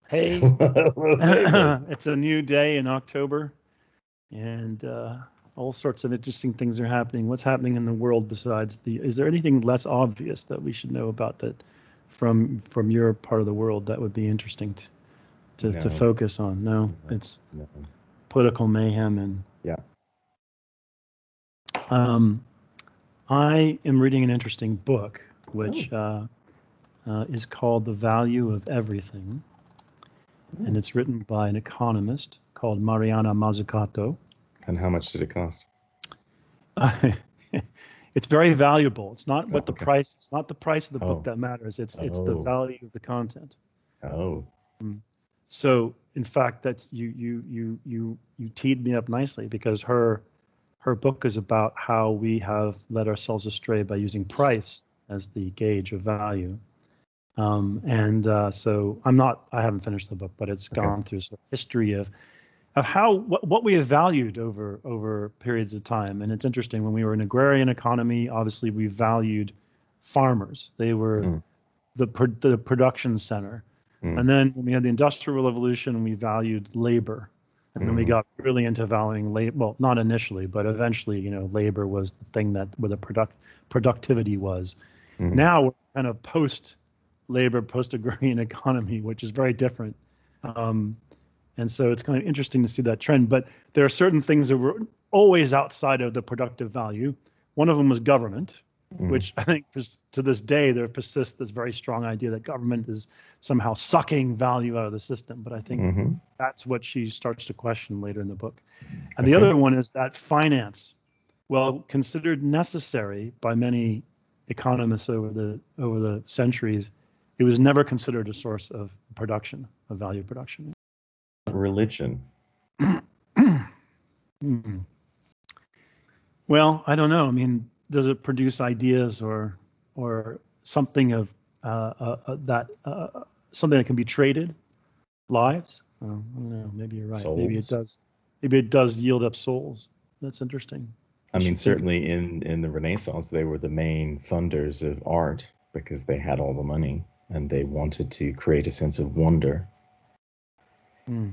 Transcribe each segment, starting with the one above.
Hey, Hello, David. it's a new day in October, and all sorts of interesting things are happening. What's happening in the world besides the? Is there anything less obvious that we should know about that from your part of the world that would be interesting to No, focus on? No, no, it's no. political mayhem, and Yeah. um, I am reading an interesting book, Oh, which is called "The Value of Everything," and oh. it's written by an economist called Mariana Mazzucato. And how much did it cost? It's very valuable. It's not Oh, what the okay. price. It's not the price of the book Oh, that matters. It's the oh, value of the content. oh. Mm. So, in fact, that's you teed me up nicely because her book is about how we have led ourselves astray by using price as the gauge of value. And so I haven't finished the book, but it's Okay. gone through some history of how what we have valued over periods of time. And it's interesting, when we were an agrarian economy, obviously we valued farmers. They were Mm, the production center. mm, And then when we had the Industrial Revolution, we valued labor. And then we mm, got really into valuing labor. Well, not initially, but eventually, labor was the thing that where the productivity was. mm. Now we're kind of post labor, post agrarian economy, which is very different. Um, and so it's kind of interesting to see that trend. But there are certain things that were always outside of the productive value. One of them was government, Mm. which I think to this day there persists this very strong idea that government is somehow sucking value out of the system. But I think Mm-hmm. that's what she starts to question later in the book. And the Okay. other one is that finance, well, considered necessary by many economists over the centuries, it was never considered a source of production, of value production. Religion. Hmm. Well, I don't know. I mean, does it produce ideas or something of that something that can be traded? Lives? I don't know. Maybe you're right. Maybe it Souls. does. Maybe it does yield up souls. That's interesting. I We mean, should think. certainly in the Renaissance, they were the main funders of art because they had all the money and they wanted to create a sense of wonder. Hmm.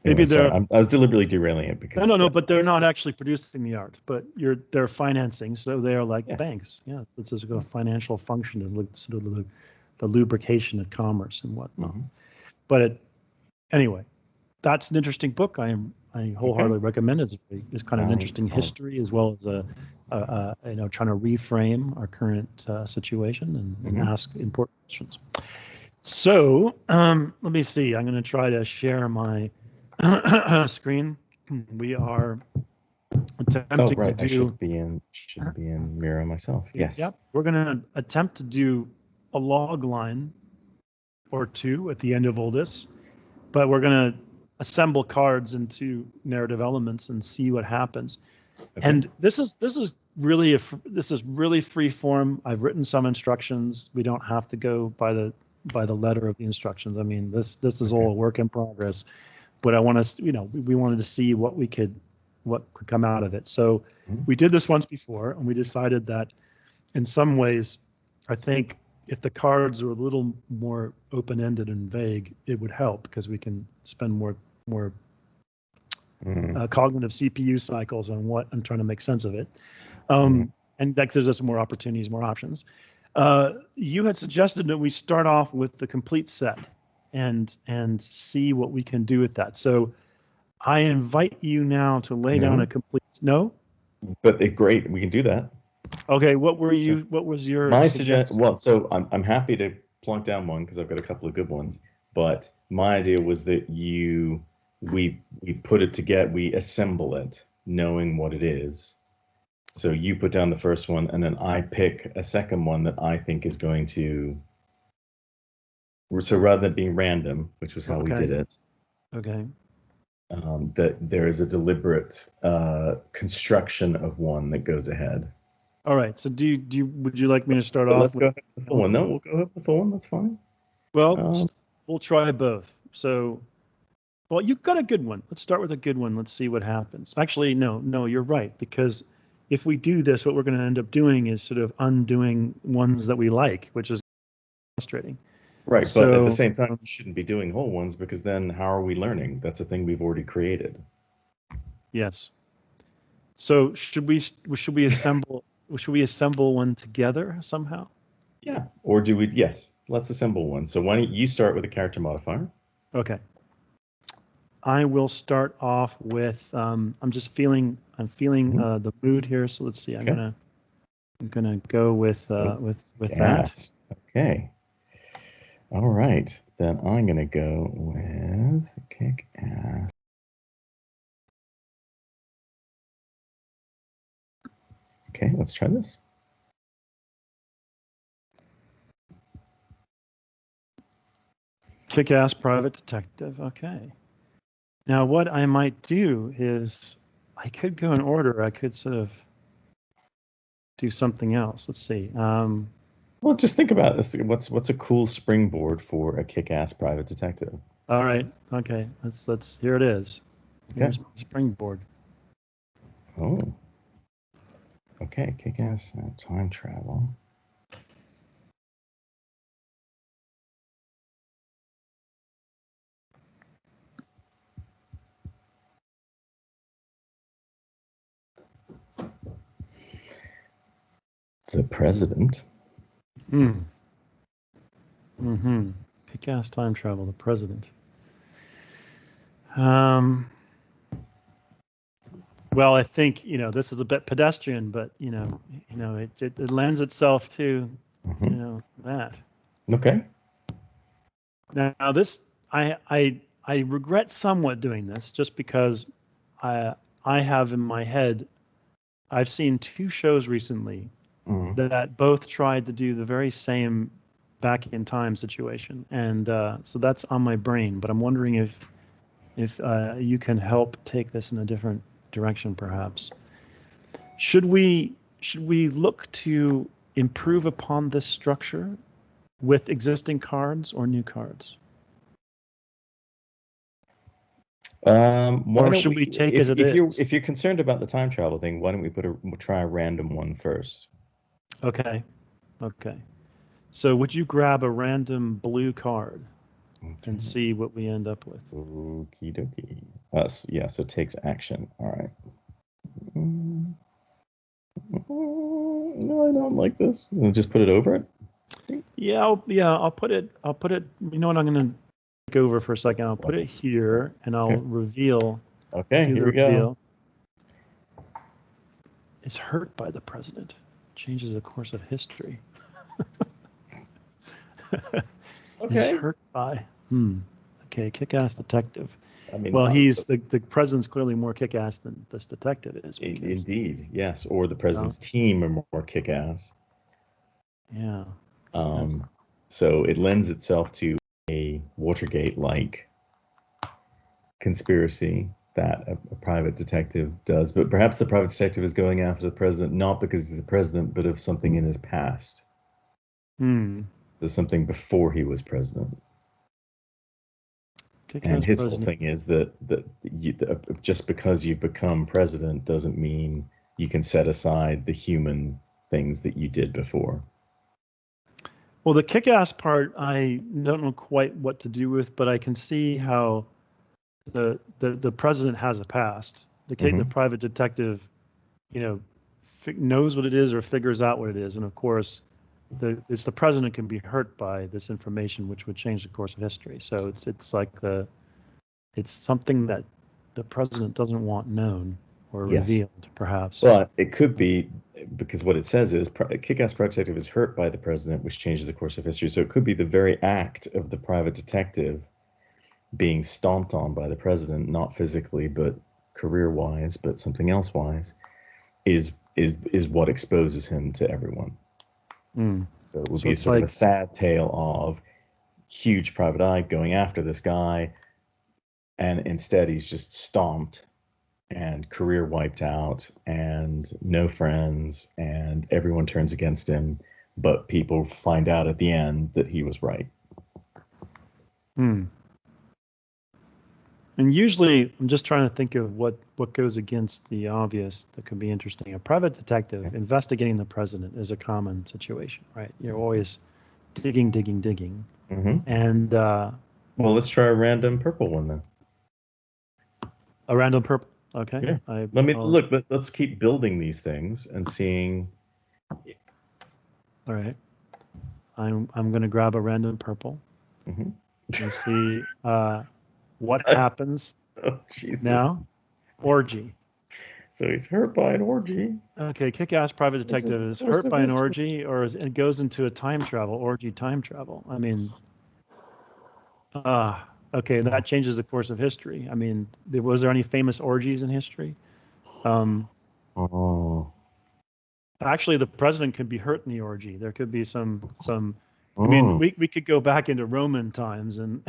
Anyway, Maybe sorry, they're I was deliberately derailing it no, because no, no. But they're not actually producing the art. But they're financing. So they are like yes. banks. Yeah, it's just a Yeah. financial function of sort of the lubrication of commerce and whatnot. Hmm. But anyway, that's an interesting book. I Okay. wholeheartedly recommend it. It's kind of an interesting I'll history as well as trying to reframe our current situation and mhm. ask important questions. So let me see. I'm going to try to share my screen. We are Oh, attempting to right. I do. should be in Miro myself. Yes. Yep, we're going to attempt to do a log line or two at the end of all this, but we're going to assemble cards into narrative elements and see what happens. Okay. And this is really free form. I've written some instructions. We don't have to go by the letter of the instructions. I mean, this is Okay. all a work in progress. But I want to, we wanted to see what could come out of it. So Mhm. we did this once before, and we decided that in some ways, I think if the cards are a little more open-ended and vague, it would help because we can spend more Mhm. cognitive CPU cycles on what I'm trying to make sense of it. Mhm. And that gives us more opportunities, more options. You had suggested that we start off with the complete set and see what we can do with that. So I invite you now to lay down a No, complete. No. but great. We can do that. Okay. So What was your my suggestion? well, so I'm happy to plunk down one because I've got a couple of good ones. But my idea was that we put it together, we assemble it, knowing what it is. So you put down the first one, and then I pick a second one that I think is going to. So rather than being random, which was how we Okay. did it, Okay. that there is a deliberate construction of one that goes ahead. All right. So would you like me to start But off let's with? go ahead with the full one. No, we'll go ahead with the full one. That's fine. Well, Um, we'll try both. So, well, you've got a good one. Let's start with a good one. Let's see what happens. Actually, no, you're right. Because if we do this, what we're going to end up doing is sort of undoing ones that we like, which is frustrating. Right, but at the So same time, you shouldn't be doing whole ones because then how are we learning? That's a thing we've already created. yes. So should we assemble one together somehow? Yeah. Or do we? Yes. Let's assemble one. So why don't you start with a character modifier? Okay. I will start off with I'm feeling the mood here, so let's see. Okay. I'm gonna go with that. Gas. Okay. All right. Then I'm gonna go with kick ass. Okay, let's try this. Kick-ass private detective. Okay. Now what I might do is I could go in order. I could sort of do something else. Let's see. Well, just think about this. What's a cool springboard for a kick-ass private detective? All right. Okay. Let's here it is. Here's Okay. my springboard. Oh. Okay, kick-ass time travel. The president. Kick-ass time travel. The president. Well, I think this is a bit pedestrian, but it lends itself to that. Okay. Now this I regret somewhat doing this just because I have in my head I've seen two shows recently that both tried to do the very same back in time situation, and so that's on my brain. But I'm wondering if you can help take this in a different direction, perhaps. Should we look to improve upon this structure with existing cards or new cards? Why Or don't should we take as it is? if you're concerned about the time travel thing, why don't we try a random one first? Okay. Okay. So would you grab a random blue card and see what we end up with? Okie dokie. Yeah, so it takes action. All right. No, I don't like this. We'll just put it over it. Yeah, I'll put it. You know what? I'm gonna take over for a second. I'll put it here, and I'll reveal. Okay, here we go. Is hurt by the president. Changes the course of history. Okay. He's hurt by. Okay, kick-ass detective. I mean, well, he's the president's clearly more kick-ass than this detective is. Indeed, yes. Or the president's team are more kick-ass. Yeah. So it lends itself to a Watergate-like conspiracy that a private detective does, but perhaps the private detective is going after the president not because he's the president, but of something in his past. There's something before he was president. And his whole thing is that just because you've become president doesn't mean you can set aside the human things that you did before. Well, the kick-ass part, I don't know quite what to do with, but I can see how the president has a past. The private detective, knows what it is or figures out what it is, and of course, the president can be hurt by this information, which would change the course of history. So it's like it's something that the president doesn't want known or revealed, perhaps. Well, it could be because what it says is kick-ass private detective is hurt by the president, which changes the course of history. So it could be the very act of the private detective being stomped on by the president, not physically, but career-wise, but something else-wise, is what exposes him to everyone. So it would be sort of a sad tale of huge private eye going after this guy, and instead he's just stomped and career wiped out and no friends and everyone turns against him, but people find out at the end that he was right. And usually I'm just trying to think of what goes against the obvious that could be interesting. A private detective investigating the president is a common situation, right? You're always digging, digging, digging. Mm-hmm. And Well, let's try a random purple one then. a random purple. Okay. Yeah. Look. Let's keep building these things and seeing. All right. I'm going to grab a random purple. Mm-hmm. And see what happens Oh, Jesus. now. Orgy. So he's hurt by an orgy. Okay, kick-ass private detective is hurt by an orgy, or it goes into a time travel, orgy time travel. I mean, okay, that changes the course of history. I mean, was there any famous orgies in history? Oh. Actually, the president could be hurt in the orgy. There could be some. I mean, we could go back into Roman times and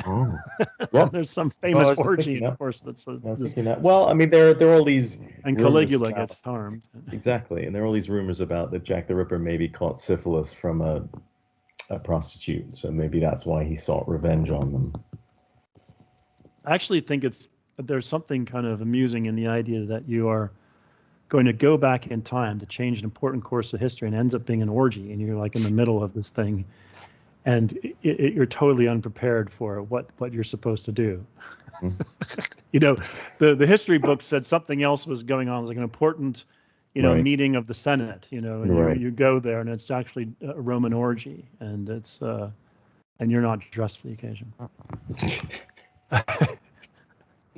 Well, there's some famous orgy, that. of course. That's I was thinking that. Well, I mean, there are all these and rumors Caligula about, gets harmed. exactly, and there are all these rumors about that Jack the Ripper maybe caught syphilis from a prostitute, so maybe that's why he sought revenge on them. I actually think there's something kind of amusing in the idea that you are going to go back in time to change an important course of history and ends up being an orgy, and you're like in the middle of this thing, and you're totally unprepared for what you're supposed to do. You know, the history book said something else was going on. It was like an important, meeting of the Senate. And you go there, and it's actually a Roman orgy, and it's and you're not dressed for the occasion.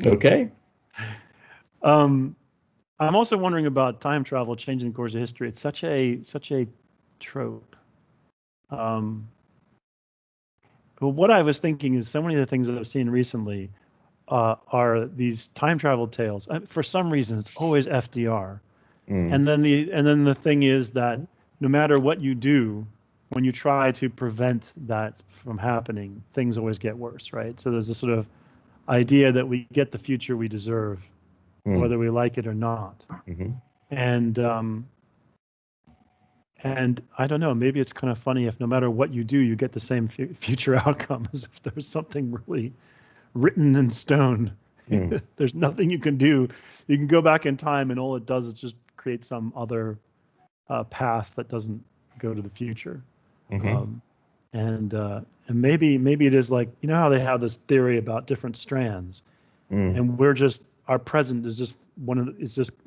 Okay. I'm also wondering about time travel changing the course of history. It's such a trope. But what I was thinking is so many of the things that I've seen recently are these time travel tales. For some reason, it's always FDR. And then the thing is that no matter what you do, when you try to prevent that from happening, things always get worse, right? So there's this sort of idea that we get the future we deserve, whether we like it or not. And I don't know, maybe it's kind of funny if no matter what you do, you get the same future outcome as if there's something really written in stone. There's nothing you can do. You can go back in time, and all it does is just create some other path that doesn't go to the future. And maybe it is like, how they have this theory about different strands, and our present is just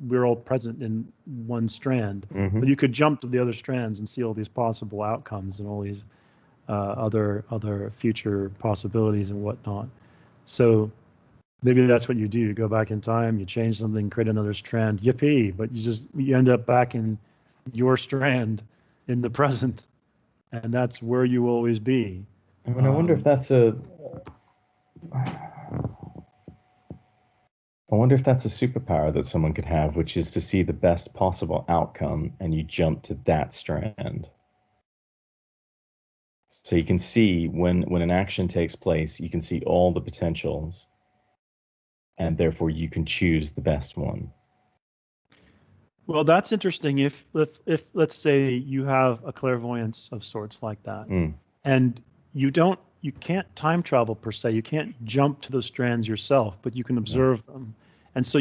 we're all present in one strand, but you could jump to the other strands and see all these possible outcomes and all these other future possibilities and whatnot. So maybe that's what you do. You go back in time, you change something, create another strand, yippee, but you end up back in your strand in the present, and that's where you will always be. I mean, I wonder if that's a superpower that someone could have, which is to see the best possible outcome, and you jump to that strand. So you can see when an action takes place, you can see all the potentials, and therefore you can choose the best one. Well, that's interesting. If let's say you have a clairvoyance of sorts like that, and you can't time travel per se. You can't jump to those strands yourself, but you can observe them, and so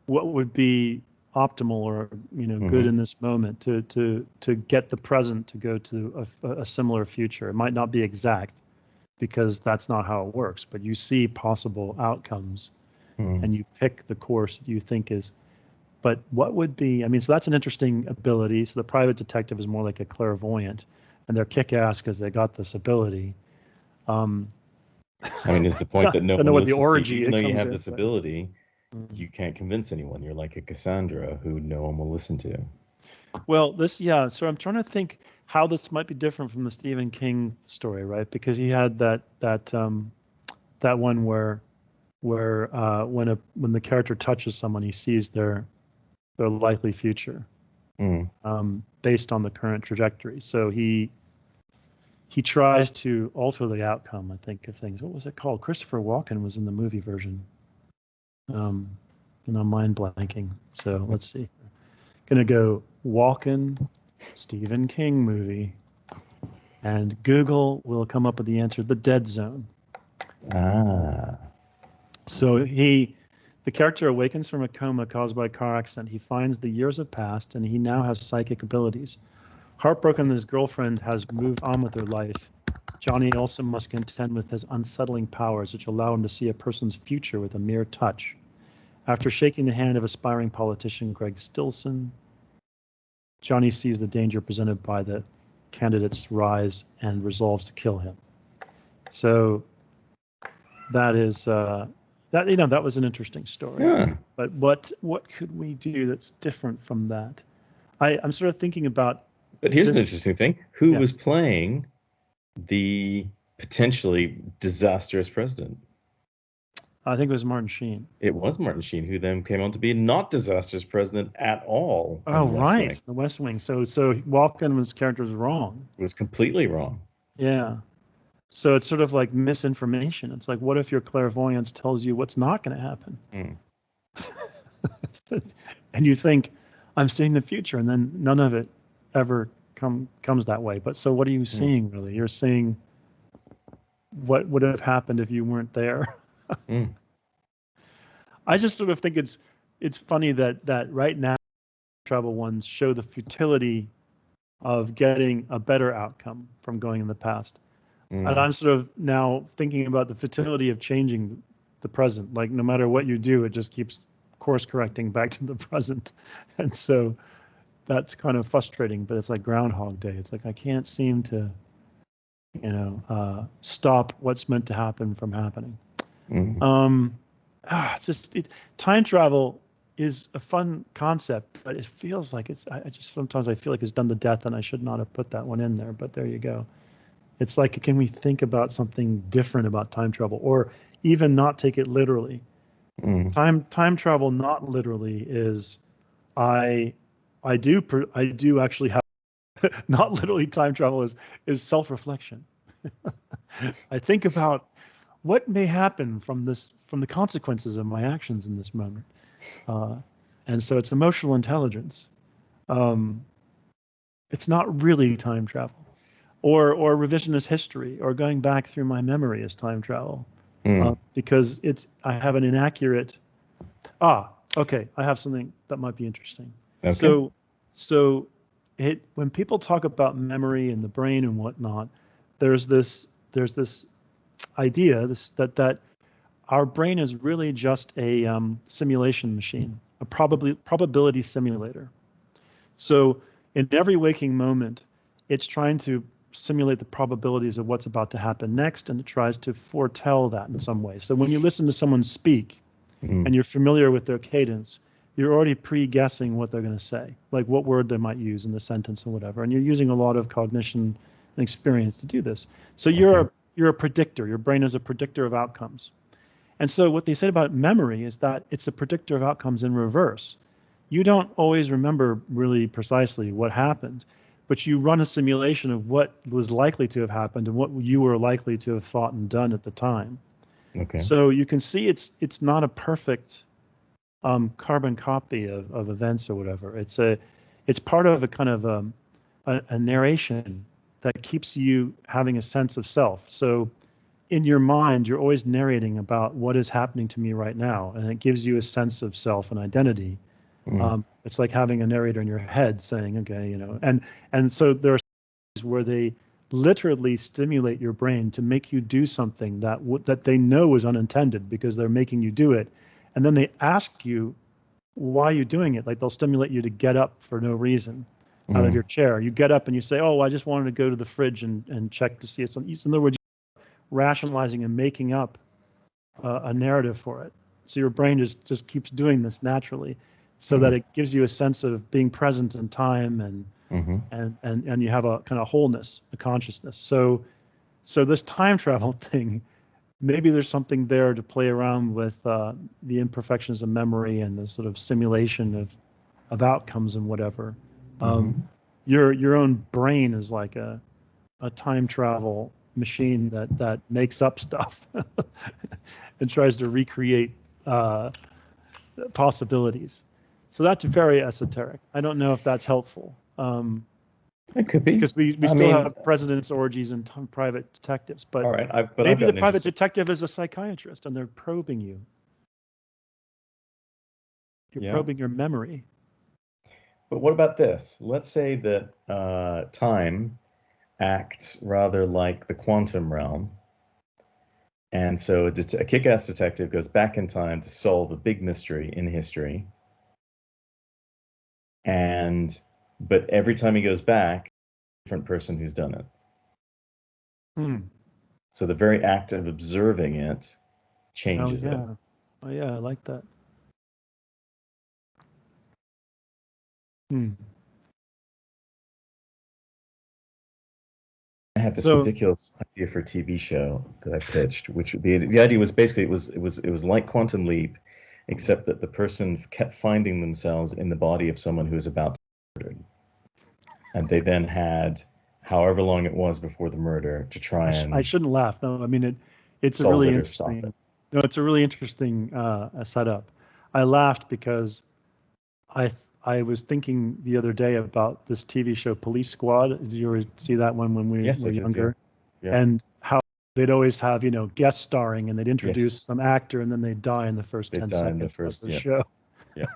what would be optimal or good in this moment to get the present to go to a similar future. It might not be exact, because that's not how it works, but you see possible outcomes, and you pick the course that you think is. But what would be, so that's an interesting ability. So the private detective is more like a clairvoyant, and they're kick-ass because they got this ability. Is the point that no one listens to you? Even though you have this ability, you can't convince anyone. You're like a Cassandra who no one will listen to. Well, so I'm trying to think how this might be different from the Stephen King story, right? Because he had that one where when the character touches someone, he sees their likely future based on the current trajectory. So he tries to alter the outcome, I think, of things. What was it called? Christopher Walken was in the movie version. And I'm mind blanking. So let's see. Gonna go Walken, Stephen King movie, and Google will come up with the answer: The Dead Zone. So the character awakens from a coma caused by a car accident. He finds the years have passed, and he now has psychic abilities. Heartbroken that his girlfriend has moved on with her life, Johnny also must contend with his unsettling powers, which allow him to see a person's future with a mere touch. After shaking the hand of aspiring politician Greg Stilson, Johnny sees the danger presented by the candidate's rise and resolves to kill him. So that is that was an interesting story. Yeah. But what could we do that's different from that? I'm sort of thinking about. But here's an interesting thing: who Yeah. was playing the potentially disastrous president? I think it was Martin Sheen. It was Martin Sheen, who then came on to be not disastrous president at all. Oh, right, The West Wing. So Walken's character was wrong. It was completely wrong. Yeah. So it's sort of like misinformation. It's like, what if your clairvoyance tells you what's not going to happen? And you think, I'm seeing the future, and then none of it ever comes that way. But so what are you seeing, really? You're seeing what would have happened if you weren't there. I just sort of think it's funny that right now travel ones show the futility of getting a better outcome from going in the past. And I'm sort of now thinking about the futility of changing the present. Like no matter what you do, it just keeps course correcting back to the present. And so that's kind of frustrating, but it's like Groundhog Day. It's like I can't seem to, stop what's meant to happen from happening. Time travel is a fun concept, but it feels like sometimes I feel like it's done to death, and I should not have put that one in there, but there you go. It's like, can we think about something different about time travel, or even not take it literally? Time travel not literally is, I do actually have not literally time travel is self-reflection. I think about what may happen from the consequences of my actions in this moment. And so it's emotional intelligence. It's not really time travel, or revisionist history, or going back through my memory is time travel, because I have an inaccurate. Okay, I have something that might be interesting. Okay. So when people talk about memory and the brain and whatnot, there's this idea that our brain is really just a simulation machine, a probability simulator. So in every waking moment, it's trying to simulate the probabilities of what's about to happen next, and it tries to foretell that in some way. So when you listen to someone speak and you're familiar with their cadence, you're already pre-guessing what they're going to say, like what word they might use in the sentence or whatever. And you're using a lot of cognition and experience to do this. So you're a predictor. Your brain is a predictor of outcomes. And so what they said about memory is that it's a predictor of outcomes in reverse. You don't always remember really precisely what happened, but you run a simulation of what was likely to have happened and what you were likely to have thought and done at the time. Okay. So you can see it's not a perfect carbon copy of events or whatever. It's part of a kind of a narration that keeps you having a sense of self. So in your mind, you're always narrating about what is happening to me right now, and it gives you a sense of self and identity. It's like having a narrator in your head saying, okay, and so there are times where they literally stimulate your brain to make you do something that they know is unintended because they're making you do it. And then they ask you why you're doing it. Like they'll stimulate you to get up for no reason out of your chair. You get up and you say, oh, I just wanted to go to the fridge and check to see it's in other words, rationalizing and making up a narrative for it. So your brain just keeps doing this naturally, so that it gives you a sense of being present in time and you have a kind of wholeness, a consciousness. So this time travel thing, maybe there's something there to play around with the imperfections of memory and the sort of simulation of outcomes and whatever. Your own brain is like a time travel machine that makes up stuff and tries to recreate possibilities. So that's very esoteric. I don't know if that's helpful. It could be, because we still have presidents' orgies and private detectives. But all right, maybe the private detective is a psychiatrist and they're probing you. You're probing your memory. But what about this? Let's say that time acts rather like the quantum realm. And so a kick-ass detective goes back in time to solve a big mystery in history. But every time he goes back, a different person who's done it. So the very act of observing it changes it. Oh yeah, I like that. I had this ridiculous idea for a TV show that I pitched, which would be the idea was basically it was like Quantum Leap, except that the person kept finding themselves in the body of someone who was about to be murdered, and they then had however long it was before the murder to try and. I shouldn't laugh. No, I mean it's a really interesting. No, it's a really interesting setup. I laughed because I was thinking the other day about this TV show Police Squad. Did you ever see that one when we were younger? Yeah. And how they'd always have, guest starring, and they'd introduce some actor, and then they'd die in the first 10 seconds of the show. Yeah.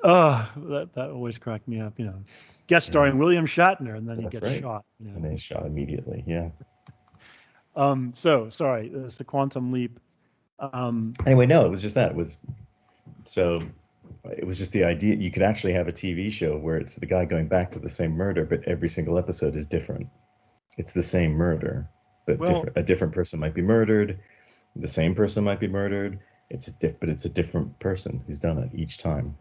That always cracked me up, Guest starring William Shatner, and then he gets shot. And then he's shot immediately, yeah. So, sorry, it's the Quantum Leap. Anyway, no, it was just that. It was just the idea you could actually have a TV show where it's the guy going back to the same murder, but every single episode is different. It's the same murder, but a different person might be murdered. The same person might be murdered. But it's a different person who's done it each time.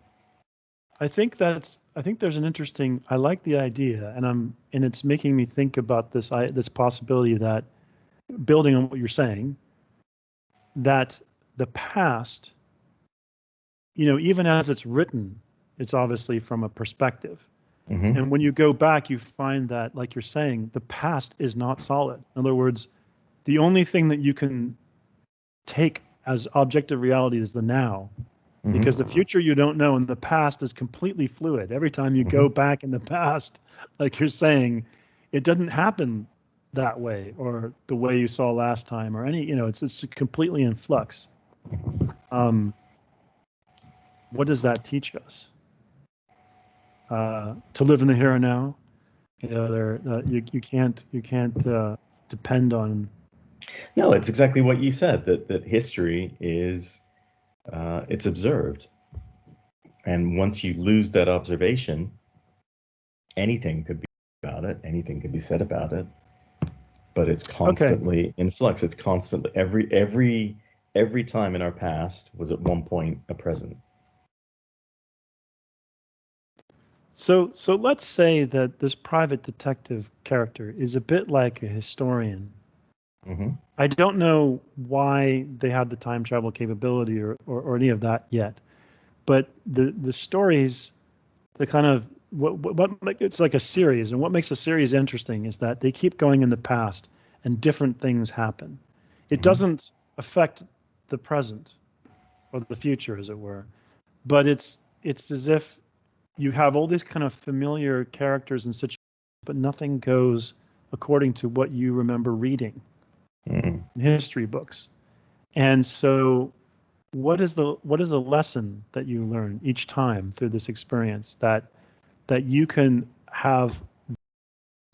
I think there's an interesting. I like the idea, and it's making me think about this possibility that, building on what you're saying, that the past, even as it's written, it's obviously from a perspective. Mm-hmm. And when you go back, you find that, like you're saying, the past is not solid. In other words, the only thing that you can take as objective reality is the now, mm-hmm. because the future you don't know, and the past is completely fluid. Every time you mm-hmm. go back in the past, like you're saying, it doesn't happen that way or the way you saw last time or any, it's completely in flux. What does that teach us? To live in the here and now, you can't depend on. No, it's exactly what you said. That history is it's observed, and once you lose that observation, anything could be about it. Anything could be said about it, but it's constantly in flux. It's constantly every time in our past was at one point a present. So let's say that this private detective character is a bit like a historian. Mm-hmm. I don't know why they had the time travel capability or any of that yet, but the stories, the kind of what it's like a series, and what makes a series interesting is that they keep going in the past and different things happen. It mm-hmm. doesn't affect the present or the future, as it were, but it's as if you have all these kind of familiar characters and situations, but nothing goes according to what you remember reading in history books. And so what is a lesson that you learn each time through this experience that you can have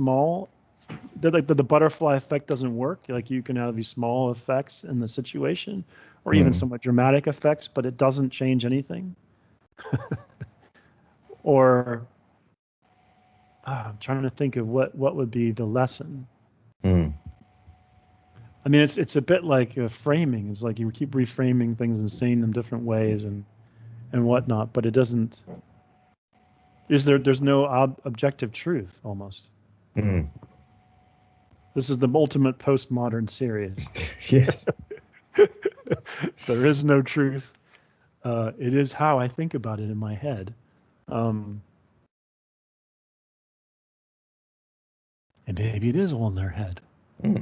small, like the butterfly effect doesn't work, like you can have these small effects in the situation or even somewhat dramatic effects, but it doesn't change anything? Or I'm trying to think of what would be the lesson. I mean, it's a bit like framing. It's like you keep reframing things and saying them different ways and whatnot, but it doesn't. There's no objective truth almost. This is the ultimate postmodern series. Yes. There is no truth. It is how I think about it in my head. And maybe it is all in their head.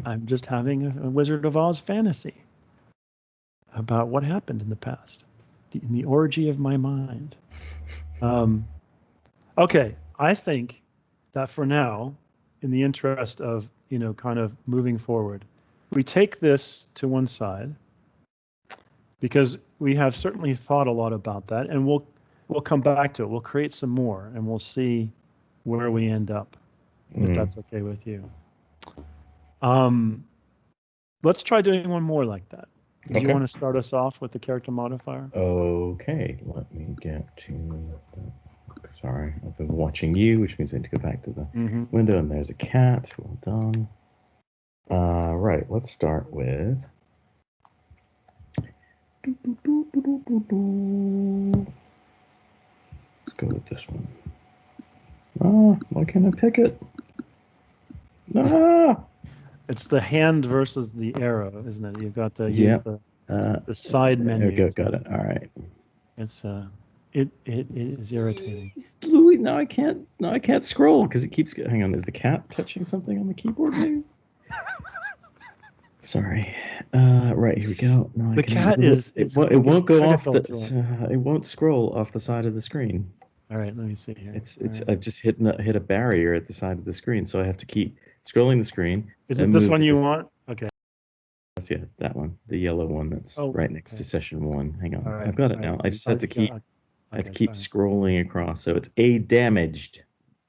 I'm just having a Wizard of Oz fantasy about what happened in the past, in the orgy of my mind. Okay, I think that for now, in the interest of, kind of moving forward, we take this to one side because we have certainly thought a lot about that, and we'll come back to it. We'll create some more, and we'll see where we end up, if that's okay with you. Let's try doing one more like that. Do you want to start us off with the character modifier? Okay, let me get to. Sorry, I've been watching you, which means I need to go back to the window, and there's a cat. Well done. Right, let's start with. Let's go with this one. Ah, why can't I pick it? Ah! It's the hand versus the arrow, isn't it? You've got to use the side menu. There we go, got it. All right. It's it is irritating. Louis, now I can't scroll because it keeps. Hang on, is the cat touching something on the keyboard now? Sorry. Right, here we go. No, the cat is. It won't go off the. It won't scroll off the side of the screen. All right, let me see here. It's. Right. I've just hit a barrier at the side of the screen, so I have to keep scrolling the screen. Is it this one you want? Okay. Yeah, that one, the yellow one that's right next to session 1. Hang on, right, I've got it now. I just had to keep. I have to keep scrolling across, so it's a damaged.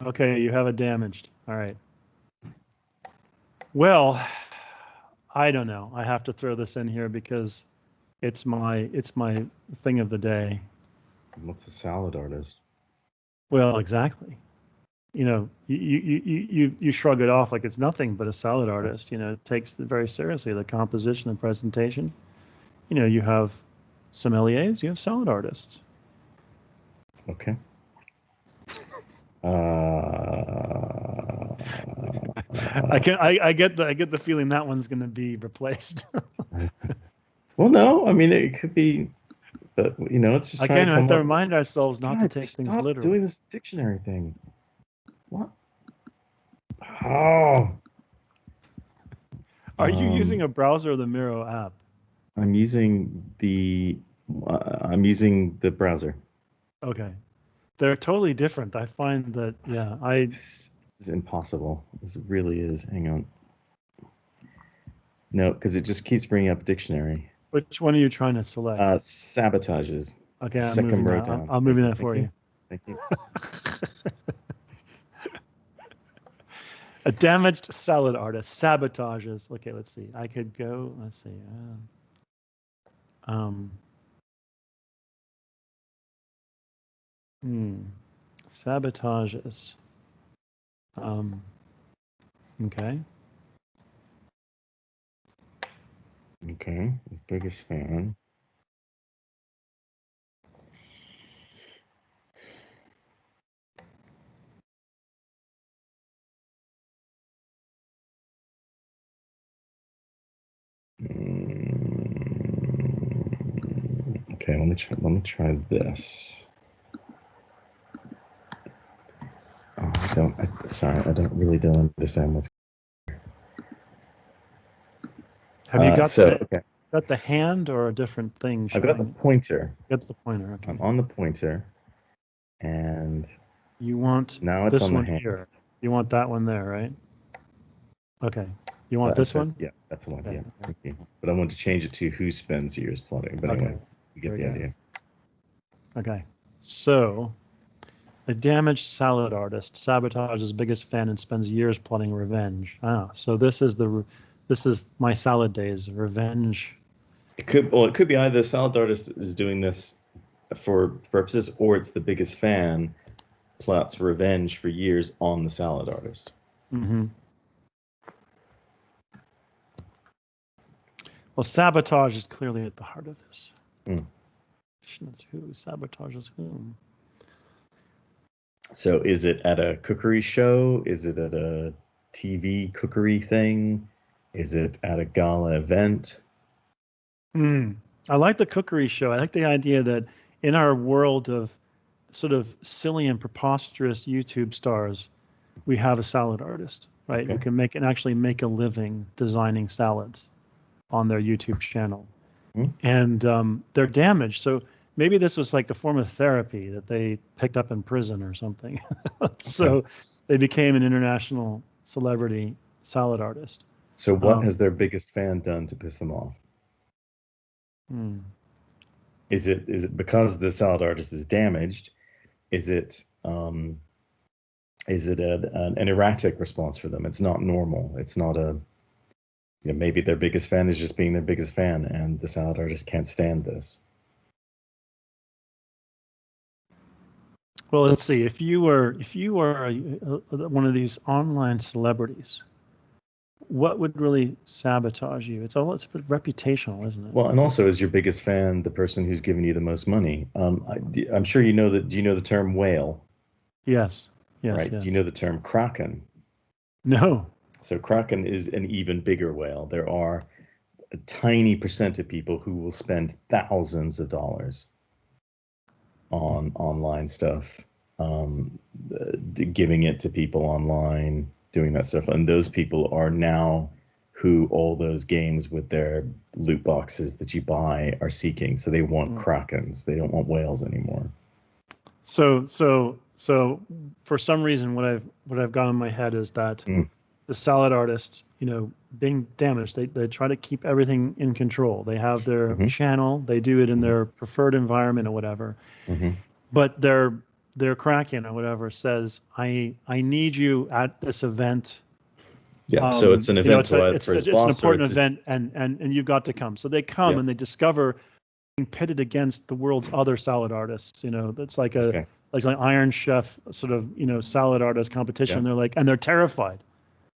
Okay, you have a damaged. All right. Well, I don't know. I have to throw this in here because it's my thing of the day. What's a salad artist? Well, exactly. You know, you shrug it off like it's nothing, but a salad artist, you know, takes very seriously the composition and presentation. You know, you have sommeliers, you have salad artists. Okay. I get the feeling that one's going to be replaced. Well, no, I mean it could be, but you know, it's just again, we have to remind ourselves not to take things literally. Stop doing this dictionary thing. What? Oh. Are you using a browser or the Miro app? I'm using the browser. Okay. They're totally different. I find that, This is impossible. This really is. Hang on. No, because it just keeps bringing up dictionary. Which one are you trying to select? Sabotages. Okay, second row down. I'm moving that for you. Thank you. A damaged salad artist sabotages. Okay, let's see. I could go. Let's see. Sabotages. Okay. Okay, his biggest fan. Okay, let me try this. Oh, I don't really understand what's. Have you got got the hand or a different thing? I've got the pointer. Got the pointer. Okay. I'm on the pointer, and you want now it's this on one the hand. here. You want that one there, right? Okay. You want this one? Yeah, that's the one. Okay. Yeah, thank you. But I want to change it to who spends years plotting. But anyway, you get the idea. Okay. So, a damaged salad artist sabotages his biggest fan and spends years plotting revenge. So this is my salad days revenge. It could be either the salad artist is doing this for purposes, or it's the biggest fan plots revenge for years on the salad artist. Mm-hmm. Well, sabotage is clearly at the heart of this. That's who sabotages whom. So is it at a cookery show? Is it at a TV cookery thing? Is it at a gala event? I like the cookery show. I like the idea that in our world of sort of silly and preposterous YouTube stars, we have a salad artist, right? Okay. Who can actually make a living designing salads on their YouTube channel. And they're damaged. So maybe this was like a form of therapy that they picked up in prison or something. So they became an international celebrity salad artist. So what has their biggest fan done to piss them off? Is it because the salad artist is damaged? Is it an erratic response for them? It's not normal. It's not maybe their biggest fan is just being their biggest fan, and the salad artist can't stand this. Well, let's see. If you were one of these online celebrities, what would really sabotage you? It's a bit reputational, isn't it? Well, and also, is your biggest fan the person who's given you the most money? I'm sure you know that. Do you know the term whale? Yes. Yes. Right. Yes. Do you know the term kraken? No. So kraken is an even bigger whale. There are a tiny percent of people who will spend thousands of dollars on online stuff, giving it to people online, doing that stuff. And those people are now who all those games with their loot boxes that you buy are seeking. So they want krakens. They don't want whales anymore. So for some reason, what I've got in my head is that the salad artists, being damaged, they try to keep everything in control. They have their channel. They do it in their preferred environment or whatever. But their Kraken or whatever says, I need you at this event. Yeah, so it's an event it's an important event, and you've got to come. So they come and they discover being pitted against the world's other salad artists. It's like like Iron Chef sort of salad artist competition. They're terrified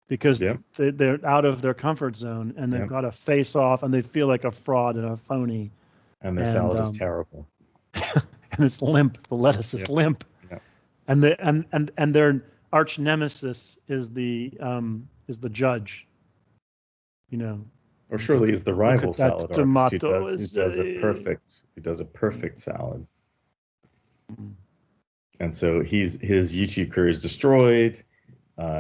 because they're out of their comfort zone, and they've got to face off, and they feel like a fraud and a phony. And their salad is terrible. And it's limp. The lettuce is limp. Yeah. And their arch nemesis is the judge. Or surely is the rival salad artist who does a perfect salad. And so his YouTube career is destroyed.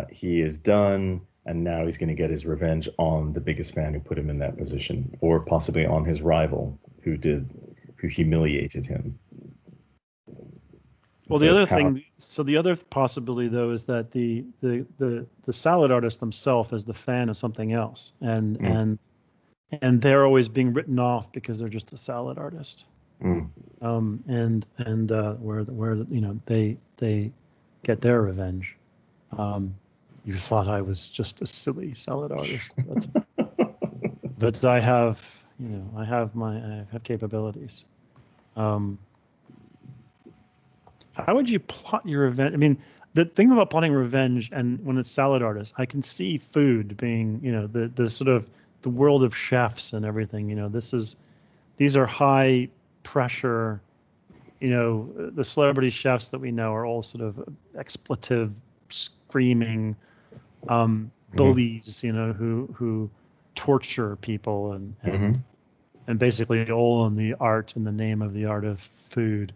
He is done, and now he's going to get his revenge on the biggest fan who put him in that position, or possibly on his rival who humiliated him. Well, the other possibility though is that the salad artist themselves is the fan of something else, and they're always being written off because they're just a salad artist. And where they get their revenge. You thought I was just a silly salad artist, but I have capabilities. How would you plot your revenge? I mean, the thing about plotting revenge, and when it's salad artists, I can see food being, the sort of the world of chefs and everything. These are high pressure. The celebrity chefs that we know are all sort of expletive, screaming bullies. Who torture people and basically all in the art, in the name of the art of food.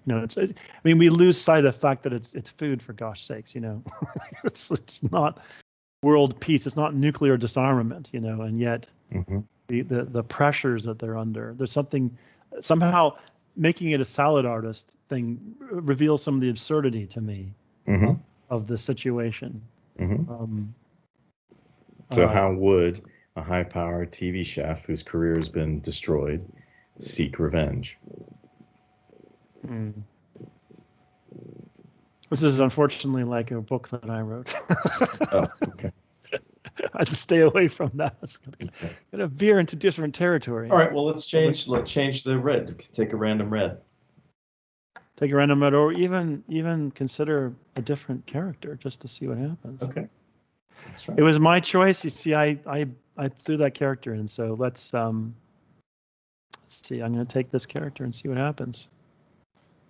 We lose sight of the fact that it's food, for gosh sakes. It's not world peace. It's not nuclear disarmament. And yet the pressures that they're under. There's something somehow making it a salad artist thing reveals some of the absurdity to me of the situation. So how would a high-powered TV chef whose career has been destroyed seek revenge? This is unfortunately like a book that I wrote. Oh, okay. I had to stay away from that. It's going to veer into different territory. All right, well, let's change the red. Take a random red. Take a random red, or even consider a different character just to see what happens. Okay. Let's try. It was my choice. You see, I threw that character in, so let's see. I'm going to take this character and see what happens.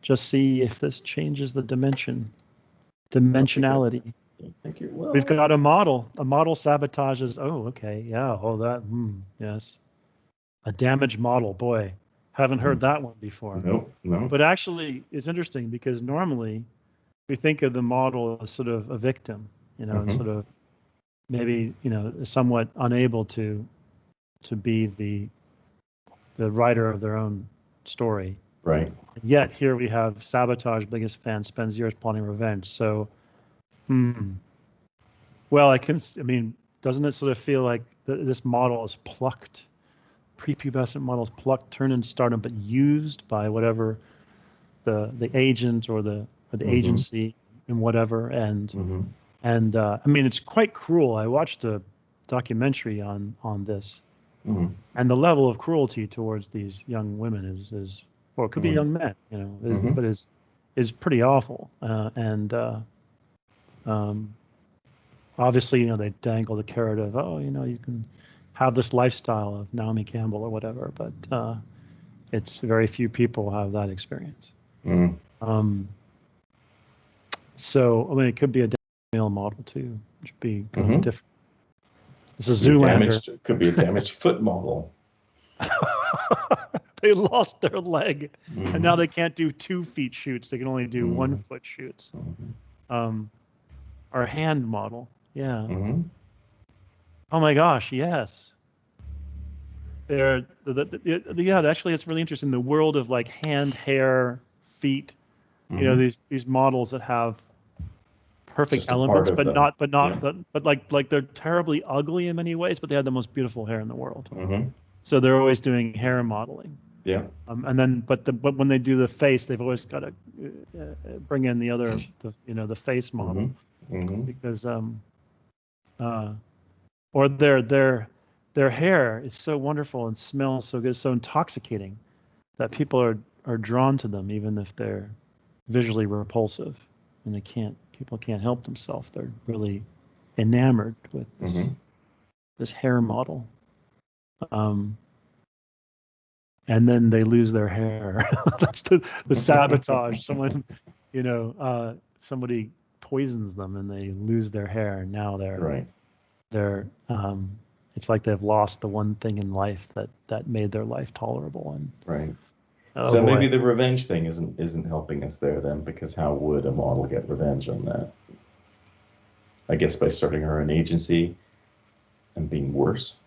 Just see if this changes the dimensionality. Thank you. Well, we've got a model. A model sabotages. Oh, okay. Yeah. Oh, that. Yes. A damaged model. Boy, haven't heard that one before. No. But actually, it's interesting because normally we think of the model as sort of a victim, and sort of maybe somewhat unable to be the writer of their own story. Right. And yet here we have sabotage, biggest fan, spends years plotting revenge. So, well, doesn't it sort of feel like this model is plucked prepubescent models plucked, turned into stardom, but used by whatever the agent or the agency and whatever. And I mean, it's quite cruel. I watched a documentary on this, and the level of cruelty towards these young women is or it could be young men, you know, but is pretty awful. Obviously, you know, they dangle the carrot of, oh, you know, you can have this lifestyle of Naomi Campbell or whatever, but it's very few people have that experience. So, I mean, it could be a male model too, which would be kind of different. This is Zoolander. Could be a damaged foot model. They lost their leg, and now they can't do 2 feet shoots. They can only do 1 foot shoots. Our hand model, yeah. Oh my gosh, yes. They're yeah. Actually, it's really interesting. The world of like hand, hair, feet. You know, these models that have perfect elements, but like they're terribly ugly in many ways, but they have the most beautiful hair in the world. So they're always doing hair modeling. Yeah. And then, but when they do the face, they've always got to bring in the other, the face model, because or their hair is so wonderful and smells so good, so intoxicating, that people are drawn to them, even if they're visually repulsive, and people can't help themselves. They're really enamored with this hair model. And then they lose their hair. That's the sabotage. Someone, somebody poisons them and they lose their hair. And now they're it's like they've lost the one thing in life that made their life tolerable. And so maybe the revenge thing isn't helping us there then, because how would a model get revenge on that? I guess by starting her own agency and being worse.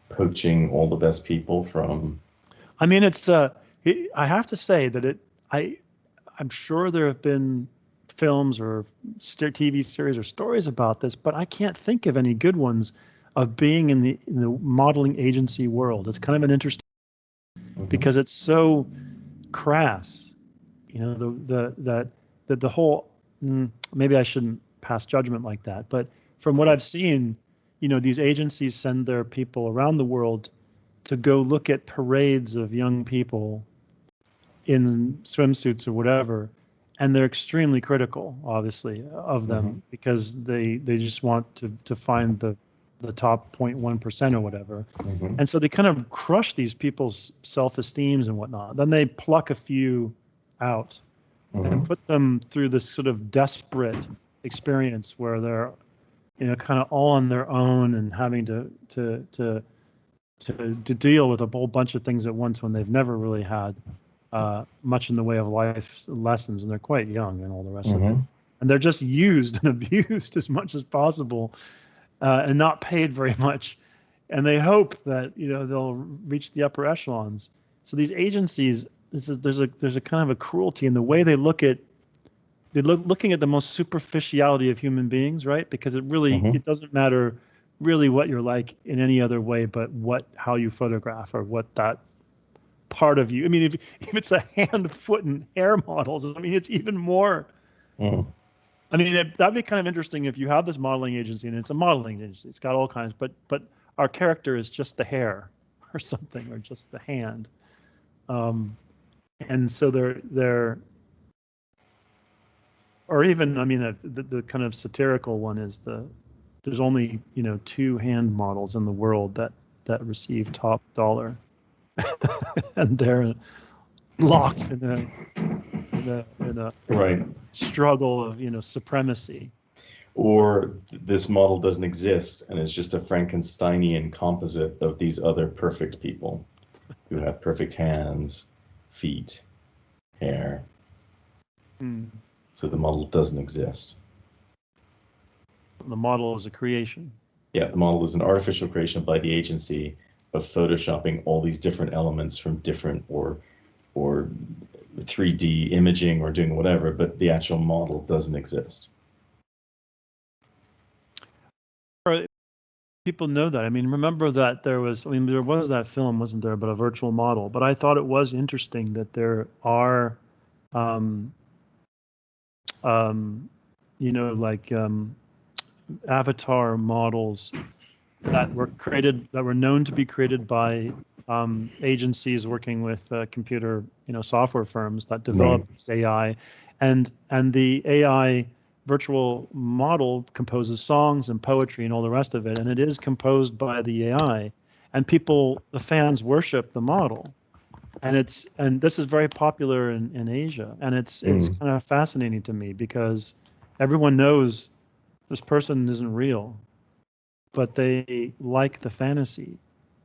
Poaching all the best people from. I mean, it's I have to say that I'm sure there have been films or TV series or stories about this, but I can't think of any good ones of being in the modeling agency world. It's kind of an interesting because it's so crass. You know, the whole maybe I shouldn't pass judgment like that, but from what I've seen, these agencies send their people around the world to go look at parades of young people in swimsuits or whatever, and they're extremely critical, obviously, of them because they just want to find the top 0.1% or whatever. And so they kind of crush these people's self-esteems and whatnot. Then they pluck a few out and put them through this sort of desperate experience where they're kind of all on their own and having to deal with a whole bunch of things at once when they've never really had much in the way of life lessons, and they're quite young and all the rest of it. And they're just used and abused as much as possible and not paid very much. And they hope that they'll reach the upper echelons. So these agencies, there's a kind of a cruelty in the way they look at. They're looking at the most superficiality of human beings, right? Because it doesn't matter really what you're like in any other way, but how you photograph or what that part of you. I mean, if it's a hand, foot, and hair models, I mean, it's even more. I mean, that'd be kind of interesting if you have this modeling agency and it's a modeling agency. It's got all kinds, but our character is just the hair or something, or just the hand. And so they're or even, I mean, the kind of satirical one is there's only 2 hand models in the world that receive top dollar, and they're locked in a struggle of supremacy. Or this model doesn't exist and it's just a Frankensteinian composite of these other perfect people who have perfect hands, feet, hair. So the model doesn't exist. The model is a creation. Yeah, the model is an artificial creation by the agency of photoshopping all these different elements from different or 3D imaging or doing whatever, but the actual model doesn't exist. people know that. I mean, remember that there was that film, wasn't there, about a virtual model. But I thought it was interesting that there are, um, like avatar models that were known to be created by agencies working with computer, software firms that develop this AI, and the AI virtual model composes songs and poetry and all the rest of it, and it is composed by the AI, and the fans worship the model, and this is very popular in Asia, and it's kind of fascinating to me because everyone knows this person isn't real, but they like the fantasy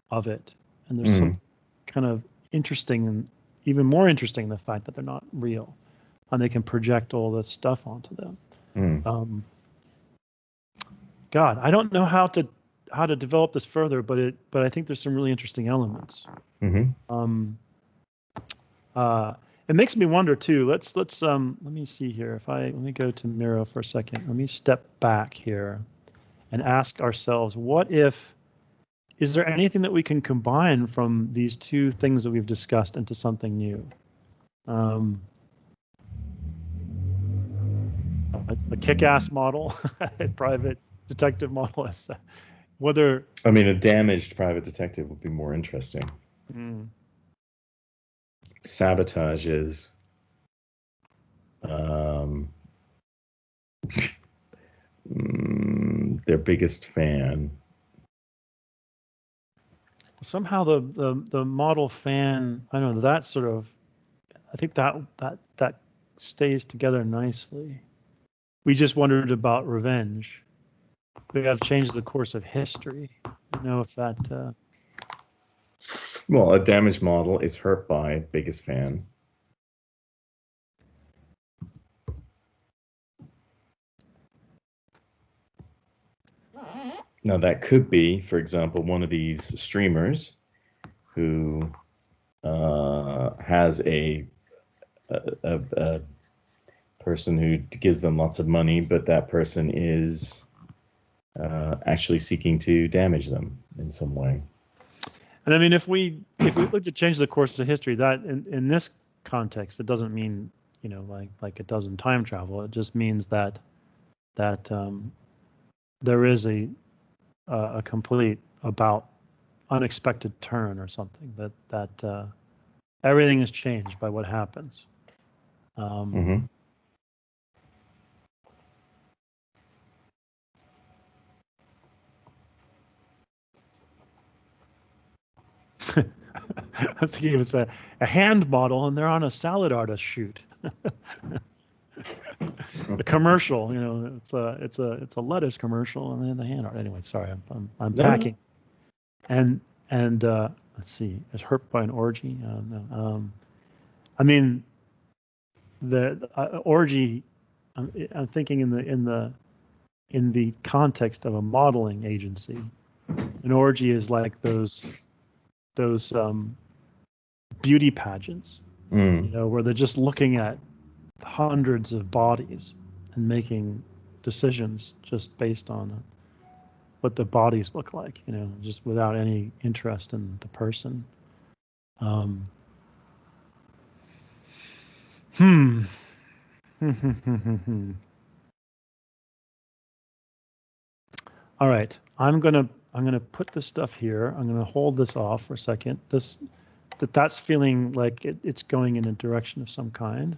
of it, and there's some kind of interesting, and even more interesting, the fact that they're not real, and they can project all this stuff onto them. God, I don't know how to develop this further, but I think there's some really interesting elements. It makes me wonder too. Let's let me see here. Let me go to Miro for a second. Let me step back here and ask ourselves, is there anything that we can combine from these two things that we've discussed into something new? A kick-ass model, a private detective model. Whether I mean, a damaged private detective would be more interesting. Sabotage is their biggest fan. Somehow the model fan, I don't know, that sort of, I think that stays together nicely. We just wondered about revenge. We got to change the course of history. I know if that. Well, a damaged model is hurt by biggest fan. Now that could be, for example, one of these streamers who has a person who gives them lots of money, but that person is actually seeking to damage them in some way. And I mean, if we look to change the course of history, that in this context, it doesn't mean like it does in time travel. It just means that there is a complete about unexpected turn or something, that everything is changed by what happens. I was thinking it's a hand model, and they're on a salad artist shoot. The commercial, it's a lettuce commercial, and then the hand art. Anyway, sorry, I'm packing. And let's see, is hurt by an orgy? No. I mean, the orgy. I'm thinking in the context of a modeling agency. An orgy is like those beauty pageants, where they're just looking at hundreds of bodies and making decisions just based on what the bodies look like, just without any interest in the person. All right, I'm gonna put this stuff here. I'm gonna hold this off for a second. That's feeling like it's going in a direction of some kind.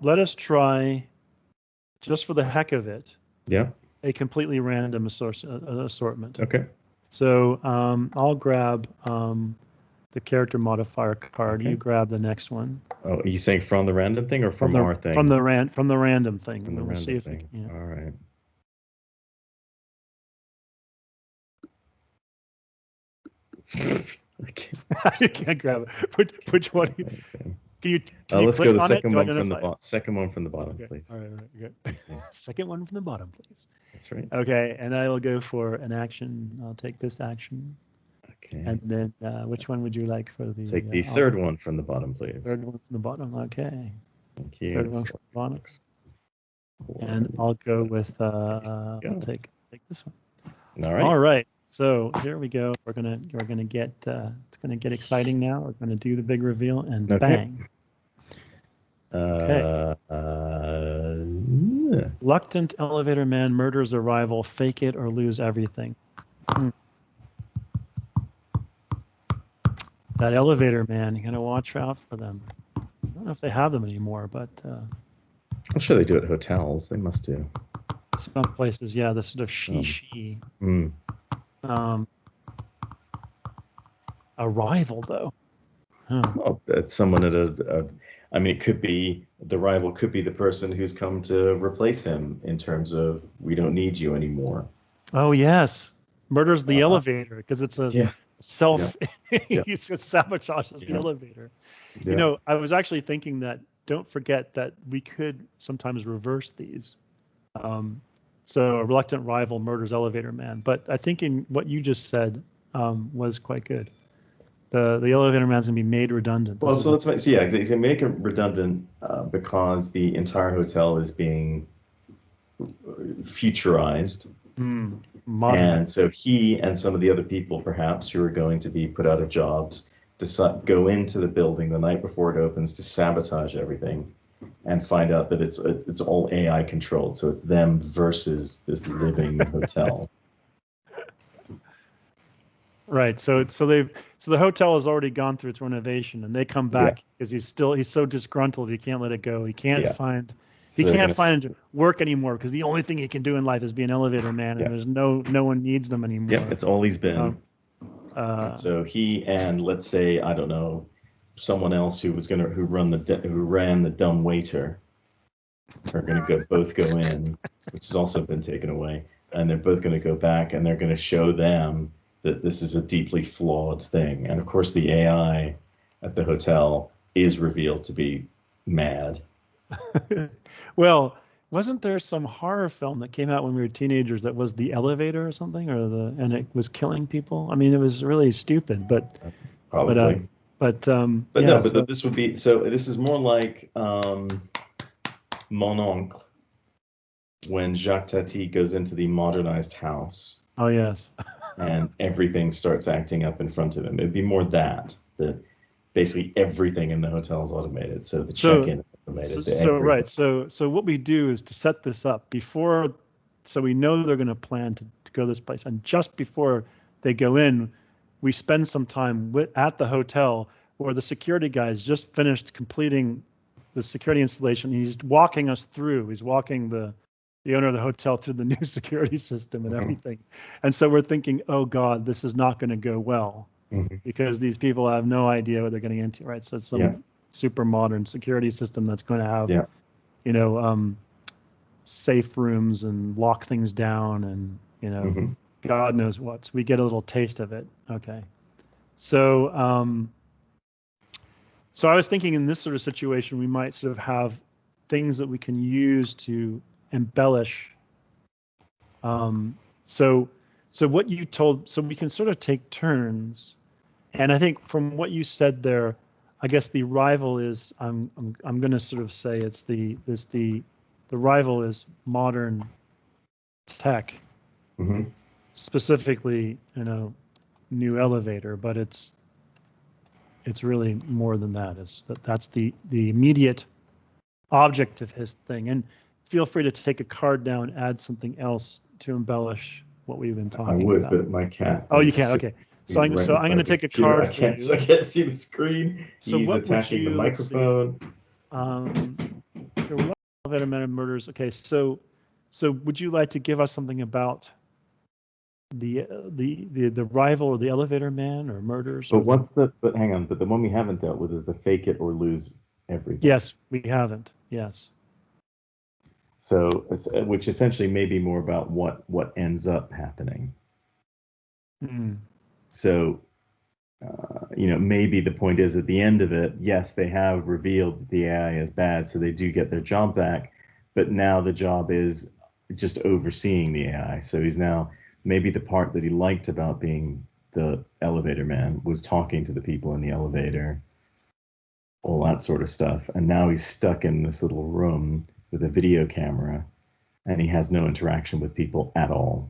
Let us try, just for the heck of it, a completely random assortment. Okay. So I'll grab the character modifier card. Okay. You grab the next one. Oh, are you saying from the random thing or from our thing? From the random thing. From the random thing. All right. You can't grab it. Which one? Okay. Can you let's click go the on second it one from the second one from the bottom, okay. please. All right. Good. Second one from the bottom, please. That's right. Okay, and I will go for an action. I'll take this action. Okay. And then which one would you like for the? Take the third one from the bottom, please. Third one from the bottom. Okay. Thank you. Third one from the bottom. And I'll go with. I'll take this one. All All right. right. So here we go. We're gonna get it's gonna get exciting now. We're gonna do the big reveal and Okay. bang. Okay. Reluctant elevator man murders a rival. Fake it or lose everything. That elevator man, you gotta watch out for them. I don't know if they have them anymore, but I'm sure they do at hotels. They must do. some places, yeah, the sort of she. A rival though. Huh. Well, it's someone at I mean, it could be the rival, could be the person who's come to replace him in terms of we don't need you anymore. Oh yes, murders the elevator because it's a Yeah. self. Yeah. He sabotages the elevator. Yeah. You know, I was actually thinking that. Don't forget that we could sometimes reverse these. So a reluctant rival murders elevator man. But I think in what you just said was quite good. The elevator man's gonna be made redundant. Well, so let's make he's gonna make it redundant because the entire hotel is being futurized. And so he and some of the other people, perhaps, who are going to be put out of jobs, go into the building the night before it opens to sabotage everything, and find out that it's all AI controlled. So it's them versus this living hotel. Right. So the hotel has already gone through its renovation, and they come back because he's so disgruntled he can't let it go. He can't find work anymore because the only thing he can do in life is be an elevator man, and there's no one needs them anymore. Yeah, it's all he's been. So he and, let's say, I don't know, someone else who ran the dumb waiter are going to both go in, which has also been taken away, and they're both going to go back and they're going to show them that this is a deeply flawed thing. And of course, the AI at the hotel is revealed to be mad. Well, wasn't there some horror film that came out when we were teenagers that was The Elevator or something, and it was killing people? I mean, it was really stupid, but probably. This would be this is more like Mon Oncle when Jacques Tati goes into the modernized house. Oh yes. And everything starts acting up in front of him. It'd be more that basically everything in the hotel is automated. So the check-in is automated. So what we do is to set this up before, so we know they're going to plan to go to this place, and just before they go in, we spend some time at the hotel where the security guy has just finished completing the security installation. He's walking us through. He's walking the owner of the hotel through the new security system and everything. And so we're thinking, oh God, this is not going to go well because these people have no idea what they're getting into, right? So it's some super modern security system that's going to have, safe rooms and lock things down and, God knows what. So we get a little taste of it. Okay. So, so I was thinking in this sort of situation, we might sort of have things that we can use to embellish. So what you told, so we can sort of take turns, and I think from what you said there, I guess the rival is I'm going to sort of say the rival is modern tech, specifically new elevator, but it's really more than that. That's the immediate object of his thing. And feel free to take a card down, add something else to embellish what we've been talking about. I would, but my cat. Oh, you can't. Okay. So I'm going to take a card. I can't see the screen. So he's attacking the microphone. Elevator man murders. Okay. So would you like to give us something about the rival or the elevator man or murders? But hang on. But the one we haven't dealt with is the fake it or lose everything. Yes, we haven't. Yes. So, which essentially may be more about what ends up happening. So, maybe the point is at the end of it, yes, they have revealed that the AI is bad, so they do get their job back, but now the job is just overseeing the AI. So he's now, maybe the part that he liked about being the elevator man was talking to the people in the elevator, all that sort of stuff. And now he's stuck in this little room with a video camera, and he has no interaction with people at all.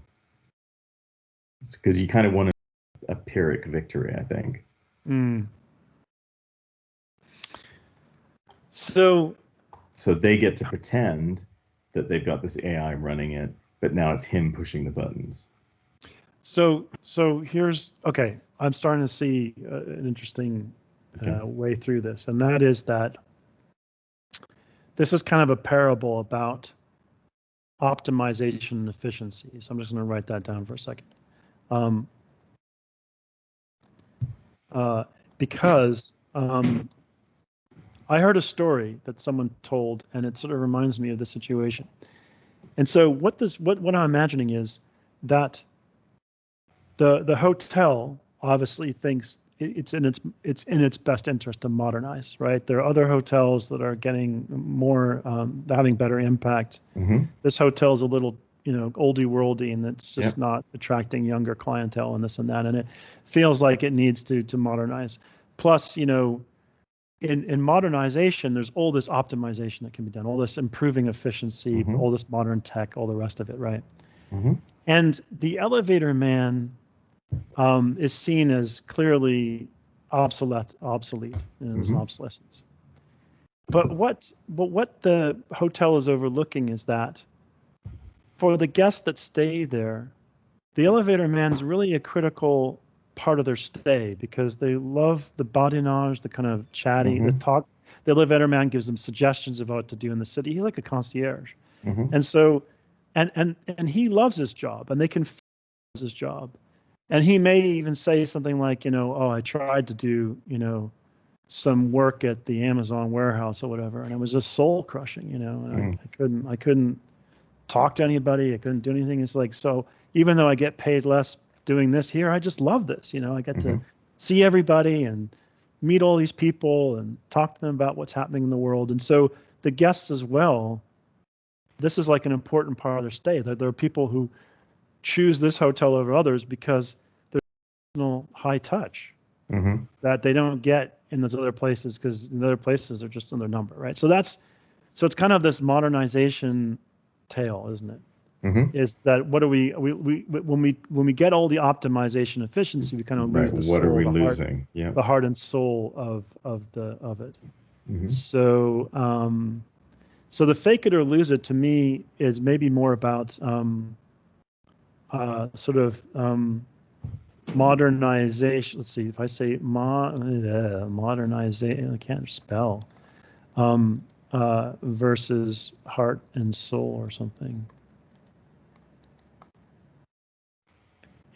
It's because you kind of want a Pyrrhic victory, I think. Mm. So they get to pretend that they've got this AI running it, but now it's him pushing the buttons. So here's, okay, I'm starting to see an interesting way through this, and that is that this is kind of a parable about optimization and efficiency. So I'm just going to write that down for a second. Because I heard a story that someone told, and it sort of reminds me of the situation. And so what I'm imagining is that the hotel obviously thinks it's in its best interest to modernize, right? There are other hotels that are getting more, having better impact. Mm-hmm. This hotel is a little, oldie worldy, and it's just not attracting younger clientele and this and that, and it feels like it needs to modernize. Plus, in modernization, there's all this optimization that can be done, all this improving efficiency, Mm-hmm. all this modern tech, all the rest of it, right? Mm-hmm. And the elevator man is seen as clearly obsolete, and there's obsolescence. But what the hotel is overlooking is that for the guests that stay there, the elevator man's really a critical part of their stay, because they love the badinage, the kind of chatty, the talk. The elevator man gives them suggestions of what to do in the city. He's like a concierge. And so, and he loves his job, and they can feel his job. And he may even say something like, oh, I tried to do, some work at the Amazon warehouse or whatever, and it was just soul crushing, and I couldn't talk to anybody. I couldn't do anything. It's like, so even though I get paid less doing this here, I just love this. I get to see everybody and meet all these people and talk to them about what's happening in the world. And so the guests as well, this is like an important part of their stay. There are people who choose this hotel over others because there's no high touch that they don't get in those other places, because in other places they're just in their number, right? So it's kind of this modernization tale, isn't it? Is that what do we when we get all the optimization efficiency, we kind of lose the soul, what are we losing? The heart and soul of it. So so the fake it or lose it, to me, is maybe more about sort of modernization. Let's see if I say modernization, I can't spell, versus heart and soul or something.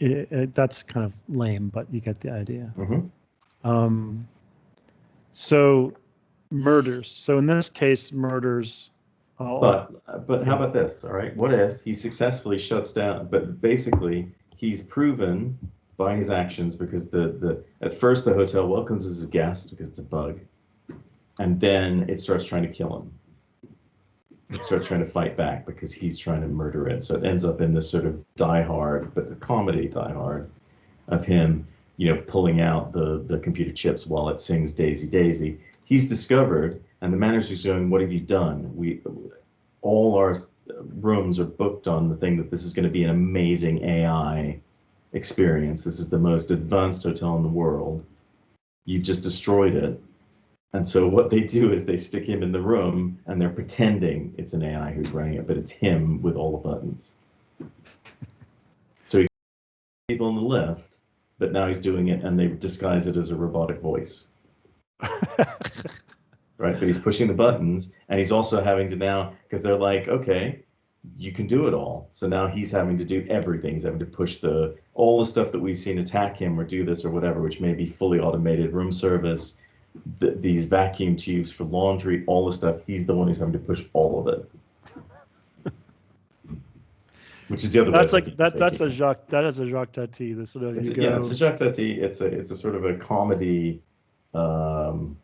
That's kind of lame, but you get the idea. So murders. So in this case, murders. But how about this? All right, what if he successfully shuts down? But basically, he's proven by his actions, because at first the hotel welcomes as a guest because it's a bug, and then it starts trying to kill him. It starts trying to fight back because he's trying to murder it. So it ends up in this sort of Die Hard, but a comedy Die Hard, of him, pulling out the computer chips while it sings Daisy Daisy. He's discovered, and the manager's going, "What have you done? All our rooms are booked on the thing that this is going to be an amazing AI experience. This is the most advanced hotel in the world. You've just destroyed it." And so what they do is they stick him in the room, and they're pretending it's an AI who's running it, but it's him with all the buttons. So he people in the lift, but now he's doing it, and they disguise it as a robotic voice. Right, but he's pushing the buttons, and he's also having to now, because they're like, okay, you can do it all. So now he's having to do everything. He's having to push all the stuff that we've seen attack him or do this or whatever, which may be fully automated room service, these vacuum tubes for laundry, all the stuff. He's the one who's having to push all of it. Which is the other. That's like that. That's a Jacques. That is a Jacques Tati. This sort of it's a Jacques Tati. It's a sort of a comedy. In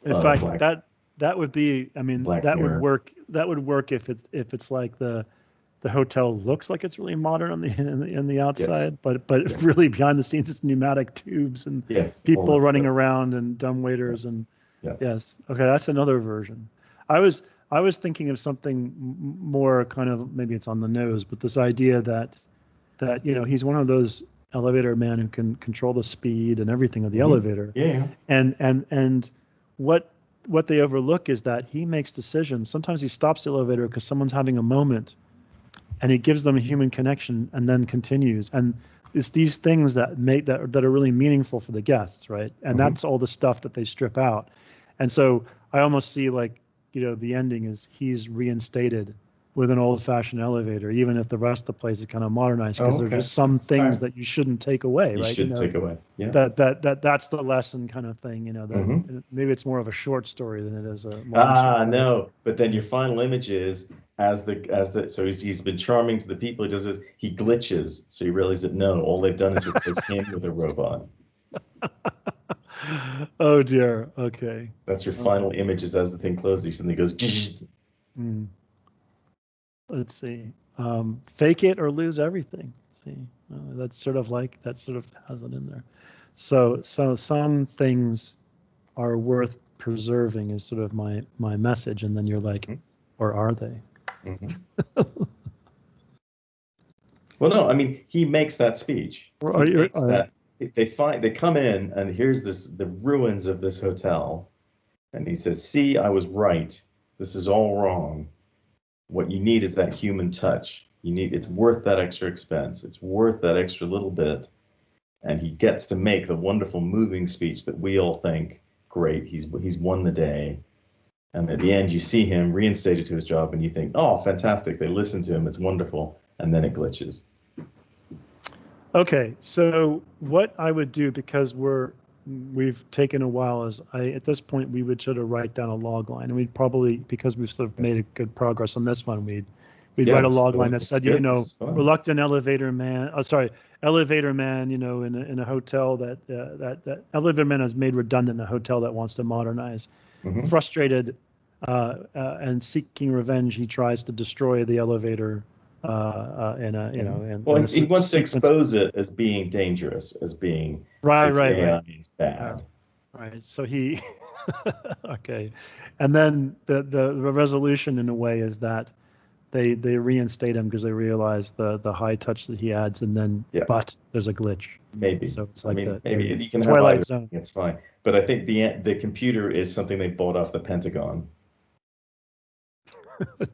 fact, that would be. I mean, that would work. That would work if it's like the hotel looks like it's really modern on the outside, but really behind the scenes it's pneumatic tubes and people running around and dumbwaiters and yes. Okay, that's another version. I was thinking of something more kind of, maybe it's on the nose, but this idea that he's one of those elevator man who can control the speed and everything of the Mhm. elevator. Yeah. And what they overlook is that he makes decisions. Sometimes he stops the elevator because someone's having a moment, and he gives them a human connection and then continues. And it's these things that make that are really meaningful for the guests, right? And that's all the stuff that they strip out. And so I almost see like, the ending is he's reinstated with an old-fashioned elevator, even if the rest of the place is kind of modernized, because there's just some things that you shouldn't take away, You right? should take away. Yeah. That's the lesson kind of thing, that maybe it's more of a short story than it is a long story. No. But then your final image is so he's been charming to the people. He does this. He glitches, so you realize that no, all they've done is replace him with a robot. Oh dear. Okay. That's your final image is as the thing closes and it goes. Let's see. Fake it or lose everything. See, that sort of has it in there. So some things are worth preserving is sort of my message, and then you're like, or are they? Well, no, I mean he makes that speech. They come in and here's the ruins of this hotel, and he says, "See, I was right. This is all wrong. What you need is that human touch. It's worth that extra expense. It's worth that extra little bit." And he gets to make the wonderful, moving speech that we all think, great, he's won the day. And at the end, you see him reinstated to his job, and you think, oh, fantastic. They listen to him. It's wonderful. And then it glitches. Okay, so what I would do, because we've taken a while, is at this point we would sort of write down a log line, and we'd probably, because we've sort of made a good progress on this one, we'd write a log line that said, reluctant elevator man. Elevator man, in a hotel that elevator man is made redundant in a hotel that wants to modernize. Frustrated and seeking revenge, he tries to destroy the elevator. He wants to expose it as being dangerous, as being right. It's bad. Right. So he, okay, and then the resolution in a way is that they reinstate him because they realize the high touch that he adds, and then but there's a glitch. Maybe. So it's like maybe you can Twilight have Zone. It's fine. But I think the computer is something they bought off the Pentagon.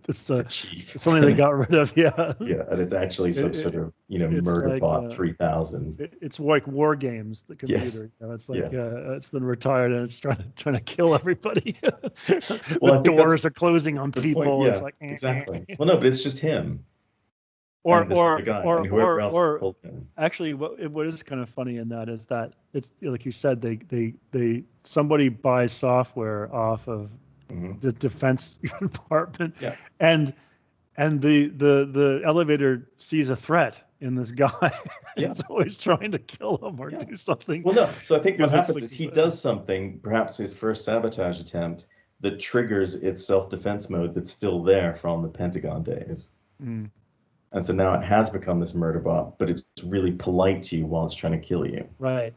It's something they got rid of, yeah, and it's actually some sort of Murderbot 3000. It's like War Games, the computer. Yes. It's like it's been retired and it's trying to kill everybody. Well, the doors are closing on people. It's like exactly. Well, no, but it's just him. Or whoever else actually, what is kind of funny in that is that it's like you said, they somebody buys software off of the Defense Department, and the elevator sees a threat in this guy. It's always trying to him or do something. Well, no. So I think what happens is he does something, perhaps his first sabotage attempt, that triggers its self-defense mode that's still there from the Pentagon days. And so now it has become this murder bot, but it's really polite to you while it's trying to kill you. Right.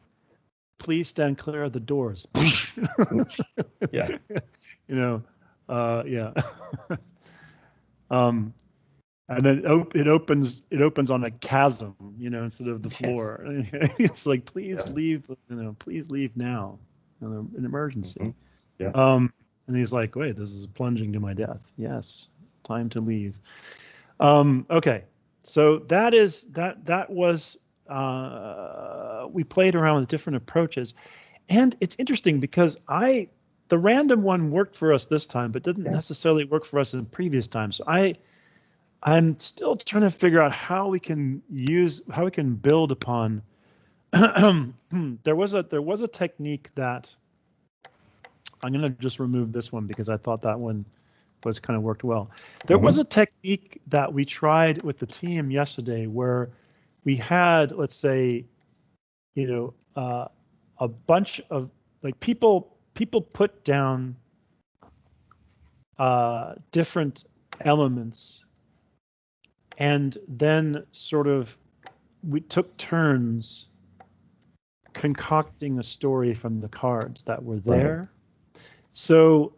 Please stand clear of the doors. Yeah. And then it opens on a chasm, instead of the floor. It's like, please leave, please leave now, an emergency. And he's like, wait, this is plunging to my death. Yes, time to leave. Okay, so that was we played around with different approaches, and it's interesting because the random one worked for us this time, but didn't necessarily work for us in previous times. So I'm still trying to figure out how we can build upon. There was a technique that I'm going to just remove this one because I thought that one was kind of worked well. There was a technique that we tried with the team yesterday where we had, let's say, a bunch of like people put down different elements, and then sort of we took turns concocting a story from the cards that were there. Right. So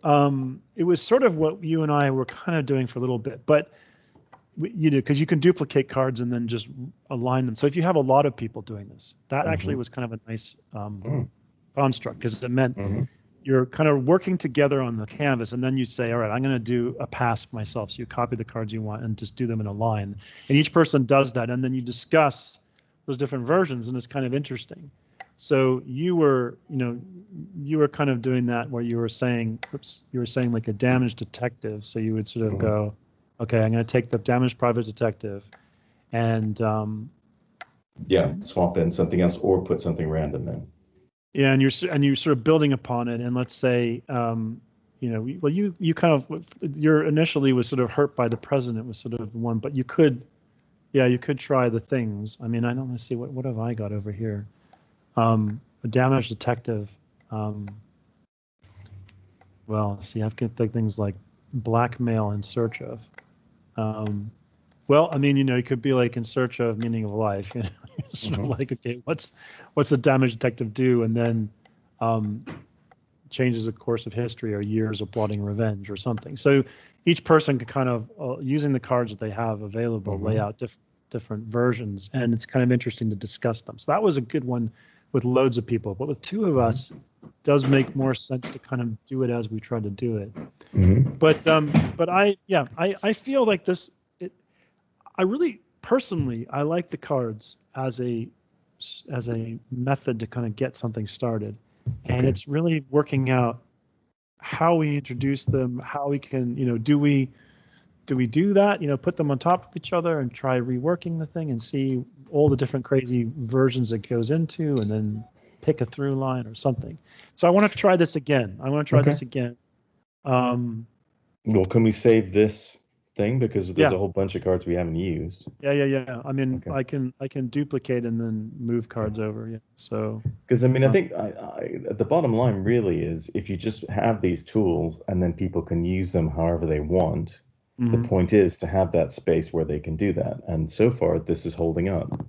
it was sort of what you and I were kind of doing for a little bit, but you know, because you can duplicate cards and then just align them. So if you have a lot of people doing this, that actually was kind of a nice construct, because it meant you're kind of working together on the canvas, and then you say, all right, I'm going to do a pass myself. So you copy the cards you want and just do them in a line. And each person does that, and then you discuss those different versions, and it's kind of interesting. So you were kind of doing that where you were saying like a damage detective. So you would sort of go, okay, I'm going to take the damaged private detective, and swap in something else or put something random in. yeah, and you're sort of building upon it. And let's say, you kind of, your initially was sort of hurt by the president was sort of one, but you could try the things. I mean, I don't want to see what have I got over here. A damaged detective. Well, see, I've got things like blackmail in search of. Well, I mean, it could be like in search of meaning of life. Sort of like, okay, what's a damaged detective do, and then changes the course of history or years of plotting revenge or something. So each person can kind of, using the cards that they have available, lay out different versions, and it's kind of interesting to discuss them. So that was a good one with loads of people, but with two of us, it does make more sense to kind of do it as we try to do it. But I feel like this. I really personally, I like the cards as a method to kind of get something started, and it's really working out how we introduce them, how we can, do we do that, put them on top of each other and try reworking the thing and see all the different crazy versions it goes into, and then pick a through line or something. So I want to try this again. Well, can we save this thing, because there's a whole bunch of cards we haven't used? Yeah. I mean, I can duplicate and then move cards over. Yeah. So because I mean, I think the bottom line really is, if you just have these tools and then people can use them however they want, the point is to have that space where they can do that. And so far, this is holding up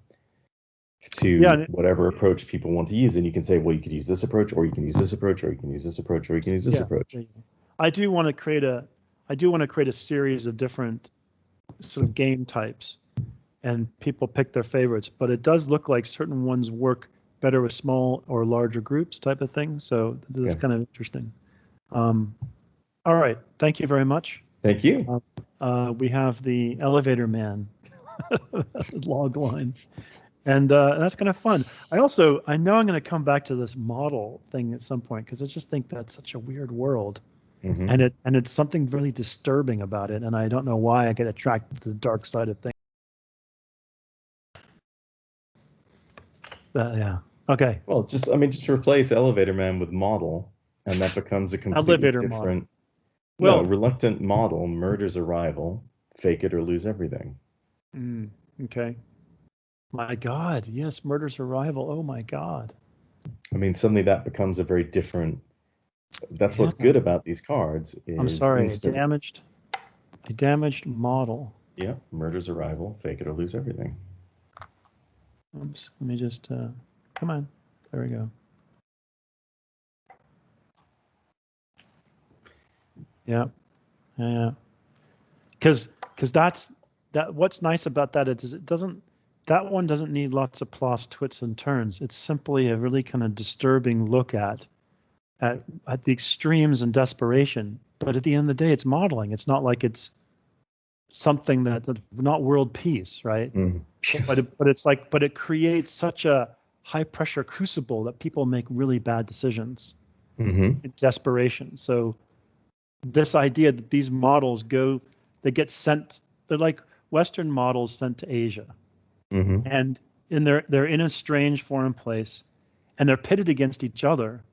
to whatever approach people want to use. And you can say, well, you could use this approach, or you can use this approach, or you can use this approach, or you can use this approach. I do want to create a series of different sort of game types, and people pick their favorites, but it does look like certain ones work better with small or larger groups type of thing. So that's kind of interesting. All right. Thank you very much. Thank you. We have the elevator man log line, and that's kind of fun. I know I'm going to come back to this model thing at some point, because I just think that's such a weird world. And it's something really disturbing about it, and I don't know why I get attracted to the dark side of things. Yeah. Okay. Well, just replace elevator man with model, and that becomes a completely different. Well, reluctant model murders a rival, fake it or lose everything. Okay. My God, yes, murders a rival. Oh my God. I mean, suddenly that becomes a very different. That's what's good about these cards. I'm sorry, a damaged model. Yeah, murders a rival, fake it or lose everything. Oops, let me just, come on. There we go. Yeah. Because what's nice about that is that one doesn't need lots of plots, twists, and turns. It's simply a really kind of disturbing look at the extremes and desperation. But at the end of the day, it's modeling. It's not like it's something that's not world peace, right? Yes. But it creates such a high pressure crucible that people make really bad decisions in desperation. So this idea that these models get sent, they're like Western models sent to Asia, and they're in a strange foreign place, and they're pitted against each other.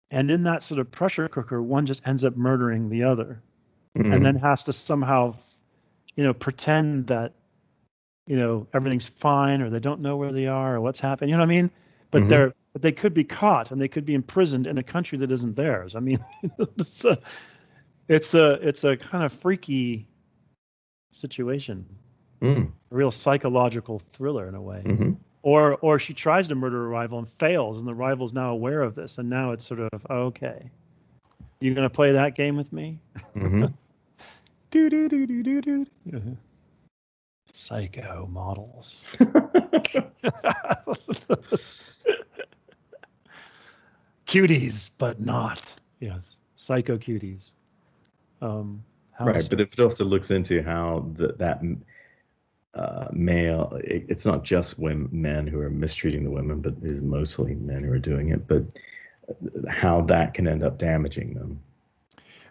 And in that sort of pressure cooker, one just ends up murdering the other, and then has to somehow, pretend that, everything's fine, or they don't know where they are or what's happening. You know what I mean? But they could be caught, and they could be imprisoned in a country that isn't theirs. I mean, it's a kind of freaky situation, a real psychological thriller in a way. Or she tries to murder a rival and fails, and the rival's now aware of this, and now it's sort of, okay, you going to play that game with me? Do. Psycho models. Cuties, but not. Yes, psycho cuties. Right, but it also looks into how that male, it's not just men who are mistreating the women, but is mostly men who are doing it, but how that can end up damaging them.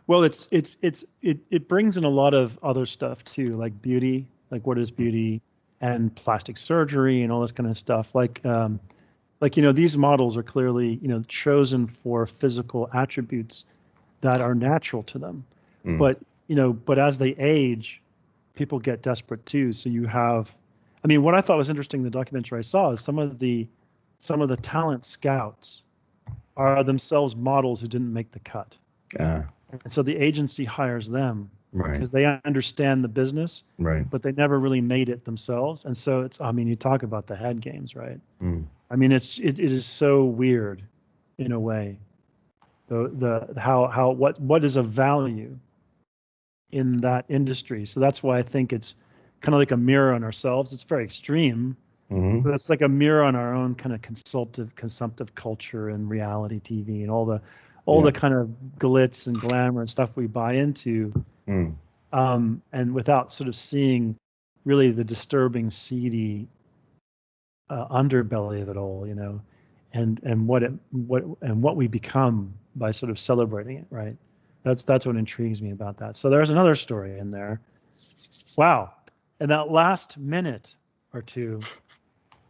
Well, it brings in a lot of other stuff too, like beauty, like what is beauty, and plastic surgery and all this kind of stuff. Like these models are clearly chosen for physical attributes that are natural to them. But as they age, people get desperate too. So you have, I mean, what I thought was interesting in the documentary I saw is some of the talent scouts are themselves models who didn't make the cut. And so the agency hires them because they understand the business, but they never really made it themselves. And so it's, I mean, you talk about the head games, right? I mean, it is so weird in a way. What is of value in that industry. So that's why I think it's kind of like a mirror on ourselves. It's very extreme, but it's like a mirror on our own kind of consumptive culture and reality TV and all the kind of glitz and glamour and stuff we buy into, and without sort of seeing really the disturbing, seedy underbelly of it all, and what we become by sort of celebrating it, right? That's what intrigues me about that. So there's another story in there. Wow. In that last minute or two,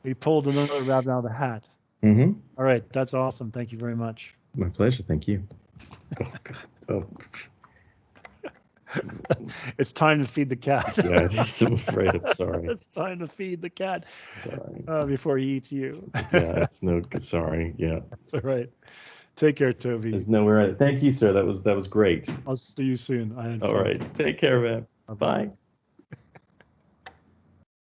we pulled another rabbit out of the hat. All right. That's awesome. Thank you very much. My pleasure. Thank you. Oh, God. Oh. It's time to feed the cat. Yeah, it is. I'm afraid. I'm sorry. It's time to feed the cat. Sorry. Before he eats you. Yeah, it's no good. Sorry. Yeah. That's all right. Take care, Toby. There's nowhere. Thank you, sir. That was great. I'll see you soon. All right. Take care, man. Bye.